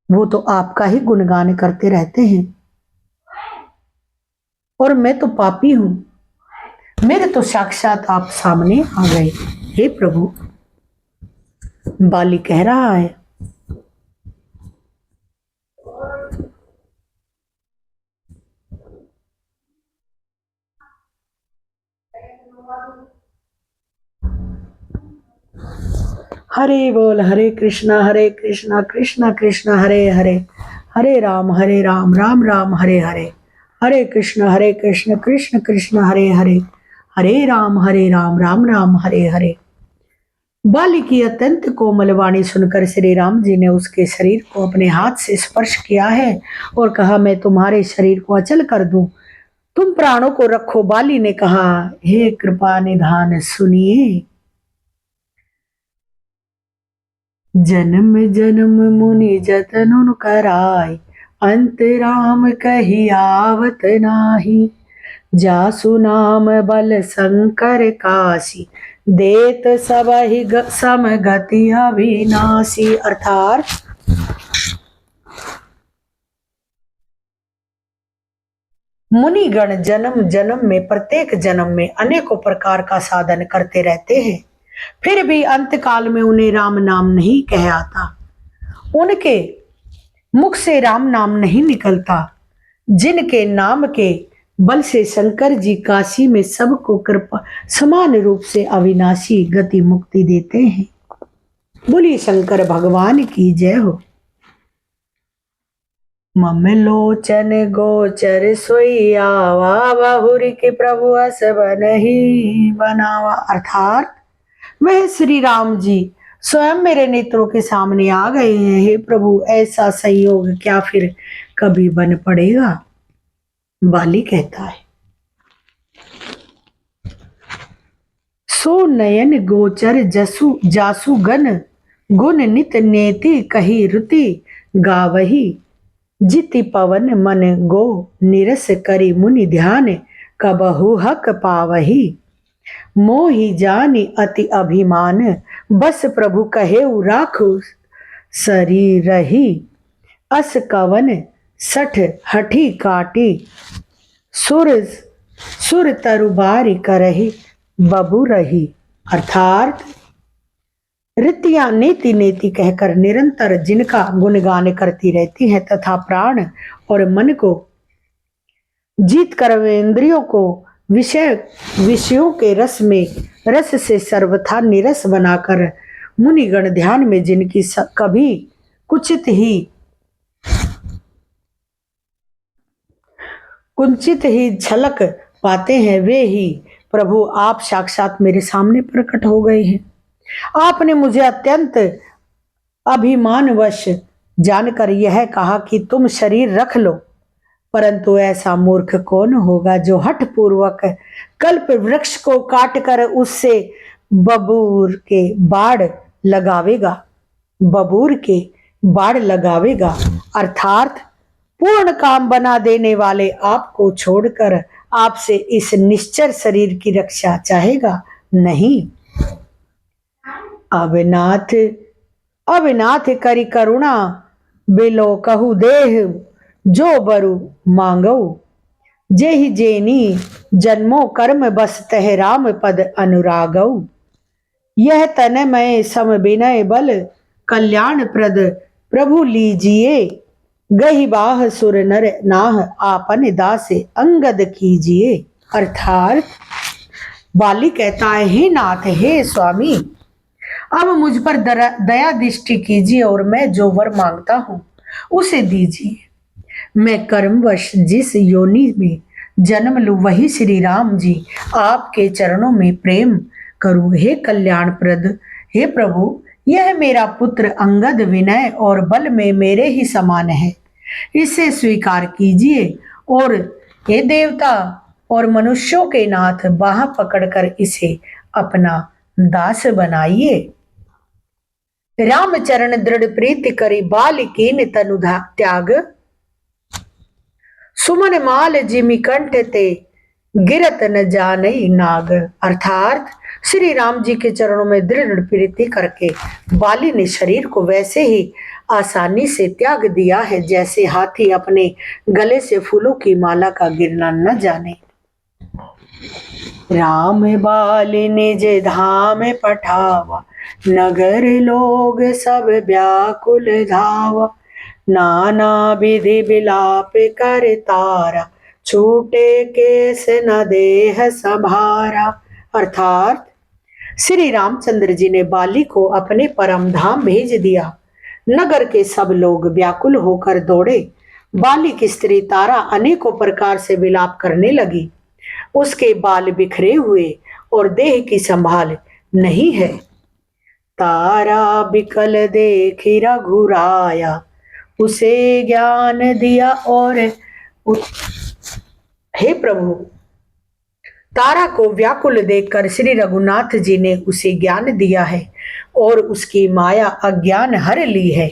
वो तो आपका ही गुणगान करते रहते हैं, और मैं तो पापी हूं, मेरे तो साक्षात आप सामने आ गए। हे प्रभु, बाली कह रहा है। हरे बोल, हरे कृष्णा कृष्णा कृष्णा हरे हरे, हरे राम राम राम हरे हरे, हरे कृष्ण कृष्ण कृष्ण हरे हरे, हरे राम राम राम हरे हरे। बाली की अत्यंत कोमल वाणी सुनकर श्री राम जी ने उसके शरीर को अपने हाथ से स्पर्श किया है और कहा, मैं तुम्हारे शरीर को अचल कर दूं, तुम प्राणों को रखो। बाली ने कहा, हे कृपा निधान सुनिए, जन्म जन्म मुनि जतन कराय, अंत राम कही आवत नाही, जासु नाम बल शंकर काशी, देत सब ही समगति अविनाशी। अर्थात मुनिगण जन्म जन्म में, प्रत्येक जन्म में अनेकों प्रकार का साधन करते रहते हैं, फिर भी अंत काल में उन्हें राम नाम नहीं कह आता, उनके मुख से राम नाम नहीं निकलता। जिनके नाम के बल से शंकर जी काशी में सबको कृपा समान रूप से अविनाशी गति मुक्ति देते हैं। बोलिए शंकर भगवान की जय हो। मम लोचन गोचर सोई आवा, बहुरी के प्रभु अस बनहि बनावा। अर्थात वह श्री राम जी स्वयं मेरे नेत्रों के सामने आ गए हैं। हे प्रभु, ऐसा संयोग क्या फिर कभी बन पड़ेगा? बाली कहता है, सो नयन गोचर जसु जासु गन, गुण नित नेति कही रुति गावही, जिति पवन मन गो निरस करी मुनि ध्यान, कबहु हक पावही, मोहि जानि अति अभिमान, बस प्रभु कहे राखु शरीरहि, अस कवन सठ हठी काटी, सुर तरुबारी करही बबू रही। अर्थात रीतियां नेति नेति कहकर निरंतर जिनका गुणगान करती रहती है तथा प्राण और मन को जीत कर इंद्रियों को विषयों के रस से सर्वथा निरस बनाकर मुनिगण ध्यान में जिनकी कभी कुंचित ही झलक पाते हैं, वे ही प्रभु आप साक्षात मेरे सामने प्रकट हो गए हैं। आपने मुझे अत्यंत अभिमानवश जानकर यह कहा कि तुम शरीर रख लो, परंतु ऐसा मूर्ख कौन होगा जो हठ पूर्वक कल्प वृक्ष को काटकर उससे बबूर के बाड़ लगावेगा। अर्थात पूर्ण काम बना देने वाले आपको छोड़कर आपसे इस निश्चर शरीर की रक्षा चाहेगा? नहीं। अविनाथ करी करुणा बिलो कहु देह, जो बरु मांगो जेहि जेनी जन्मो कर्म बस तह राम पद अनुरागौ, यह तन में सम विनय बल कल्याण प्रद प्रभु लीजिए, गही बाह सुर नर नाह आपन दासे अंगद कीजिए। अर्थात बाली कहता है, हे नाथ, हे स्वामी, अब मुझ पर दया दृष्टि कीजिए और मैं जो वर मांगता हूं उसे दीजिए। मैं कर्मवश जिस योनि में जन्म लूं वही श्री राम जी आपके चरणों में प्रेम करूं। हे कल्याणप्रद, हे प्रभु, यह मेरा पुत्र अंगद विनय और बल में मेरे ही समान है, इसे स्वीकार कीजिए। और हे देवता और मनुष्यों के नाथ, बाह पकड़कर इसे अपना दास बनाइए। रामचरण दृढ़ प्रीति करी, बाल कीन तनु त्याग। सुमन माल जिमि कंठ ते, गिरत न जानई नाग। अर्थात श्री राम जी के चरणों में दृढ़ प्रीति करके बाली ने शरीर को वैसे ही आसानी से त्याग दिया है जैसे हाथी अपने गले से फूलों की माला का गिरना न जाने। राम बाली निज धाम पठावा, नगर लोग सब व्याकुल धावा। नाना विधि विलाप कर तारा, छूटे केस न देह संभारा। अर्थात श्री रामचंद्र जी ने बाली को अपने परम धाम भेज दिया। नगर के सब लोग व्याकुल होकर दौड़े। बाली की स्त्री तारा अनेकों प्रकार से विलाप करने लगी। उसके बाल बिखरे हुए और देह की संभाल नहीं है। तारा बिकल देखी रघुराया, उसे ज्ञान दिया और हे प्रभु, तारा को व्याकुल देखकर श्री रघुनाथ जी ने उसे ज्ञान दिया है और उसकी माया अज्ञान हर ली है।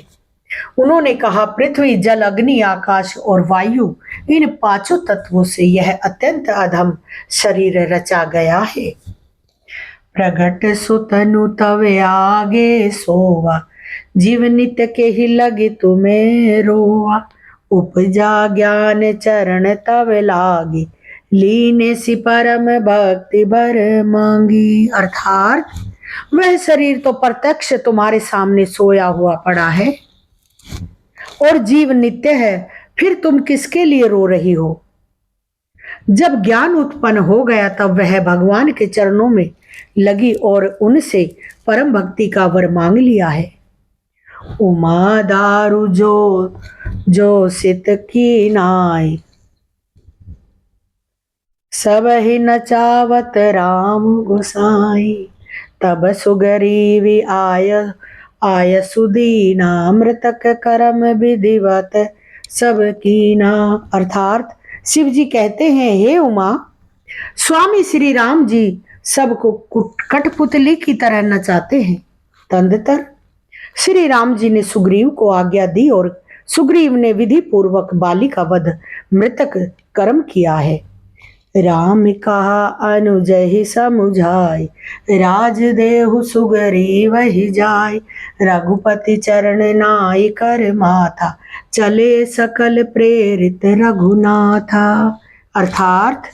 उन्होंने कहा, पृथ्वी जल अग्नि आकाश और वायु, इन पांचों तत्वों से यह अत्यंत अधम शरीर रचा गया है। प्रगट सुतनु तवे आगे सोवा, जीव नित्य के ही लगी तुम्हें रोवा। उपजा ज्ञान चरण तव लागी, लीने सी परम भक्ति भर मांगी। अर्थात वह शरीर तो प्रत्यक्ष तुम्हारे सामने सोया हुआ पड़ा है और जीव नित्य है, फिर तुम किसके लिए रो रही हो? जब ज्ञान उत्पन्न हो गया तब वह भगवान के चरणों में लगी और उनसे परम भक्ति का वर मांग लिया है। उमा दारू जो सित की नाई, सब ही नचावत राम गोसाई। तब सुगरीवी आय सुदीना, मृतक करम विधिवत सब कीना। अर्थात शिव जी कहते हैं, हे उमा, स्वामी श्री राम जी सबको कठपुतली की तरह नचाते हैं। तदंतर श्री राम जी ने सुग्रीव को आज्ञा दी और सुग्रीव ने विधि पूर्वक बाली का वध मृतक कर्म किया है। राम कहा अनुज ही समुझाई, राज देहु सुग्रीव ही जाय। रघुपति चरण नाई कर माथा, चले सकल प्रेरित रघुनाथा। अर्थात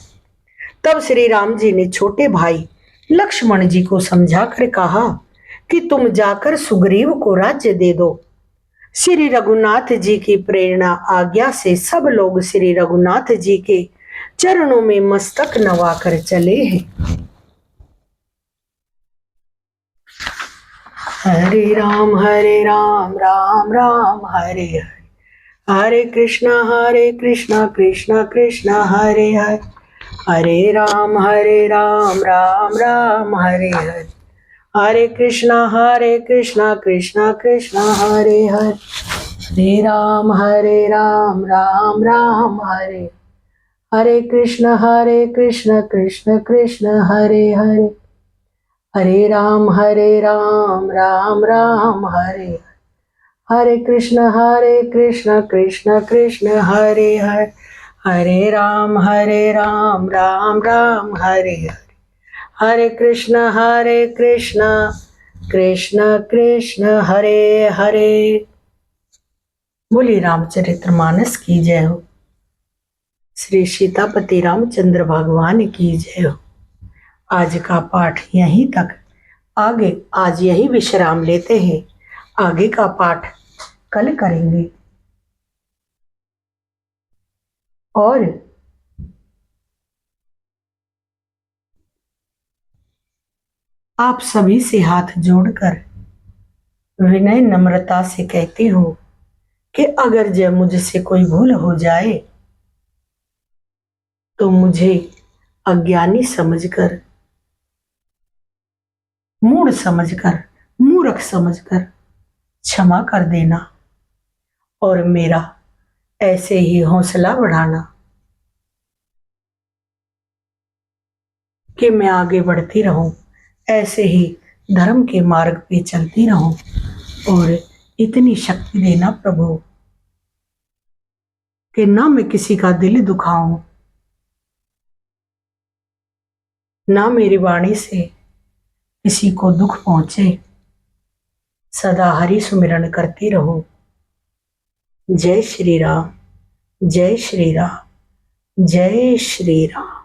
तब श्री राम जी ने छोटे भाई लक्ष्मण जी को समझाकर कहा कि तुम जाकर सुग्रीव को राज्य दे दो। श्री रघुनाथ जी की प्रेरणा आज्ञा से सब लोग श्री रघुनाथ जी के चरणों में मस्तक नवाकर चले हैं। हरे राम राम राम हरे हरे, हरे कृष्णा कृष्णा कृष्णा हरे हरे, हरे राम राम राम हरे हरे, हरे कृष्णा कृष्णा कृष्णा हरे हरे, हरे राम राम राम हरे, हरे कृष्णा कृष्णा कृष्णा हरे हरे, हरे राम राम राम हरे, हरे कृष्णा कृष्णा हरे हरे, हरे राम राम राम हरे हरे, हरे कृष्णा कृष्णा हरे हरे। बोली रामचरितमानस की जय हो। श्री सीतापति रामचंद्र भगवान की जय हो। आज का पाठ यहीं तक, आगे आज यही विश्राम लेते हैं, आगे का पाठ कल करेंगे। और आप सभी से हाथ जोड़कर विनय नम्रता से कहती हूँ कि अगर जब मुझसे कोई भूल हो जाए तो मुझे अज्ञानी समझकर मूढ़ समझकर, मूर्ख समझकर क्षमा कर देना और मेरा ऐसे ही हौसला बढ़ाना कि मैं आगे बढ़ती रहूं, ऐसे ही धर्म के मार्ग पे चलती रहूं और इतनी शक्ति देना प्रभु कि ना मैं किसी का दिल दुखाऊं, ना मेरी वाणी से किसी को दुख पहुंचे। सदा हरि सुमिरन करती रहो। जय श्री राम, जय श्री राम, जय श्री राम।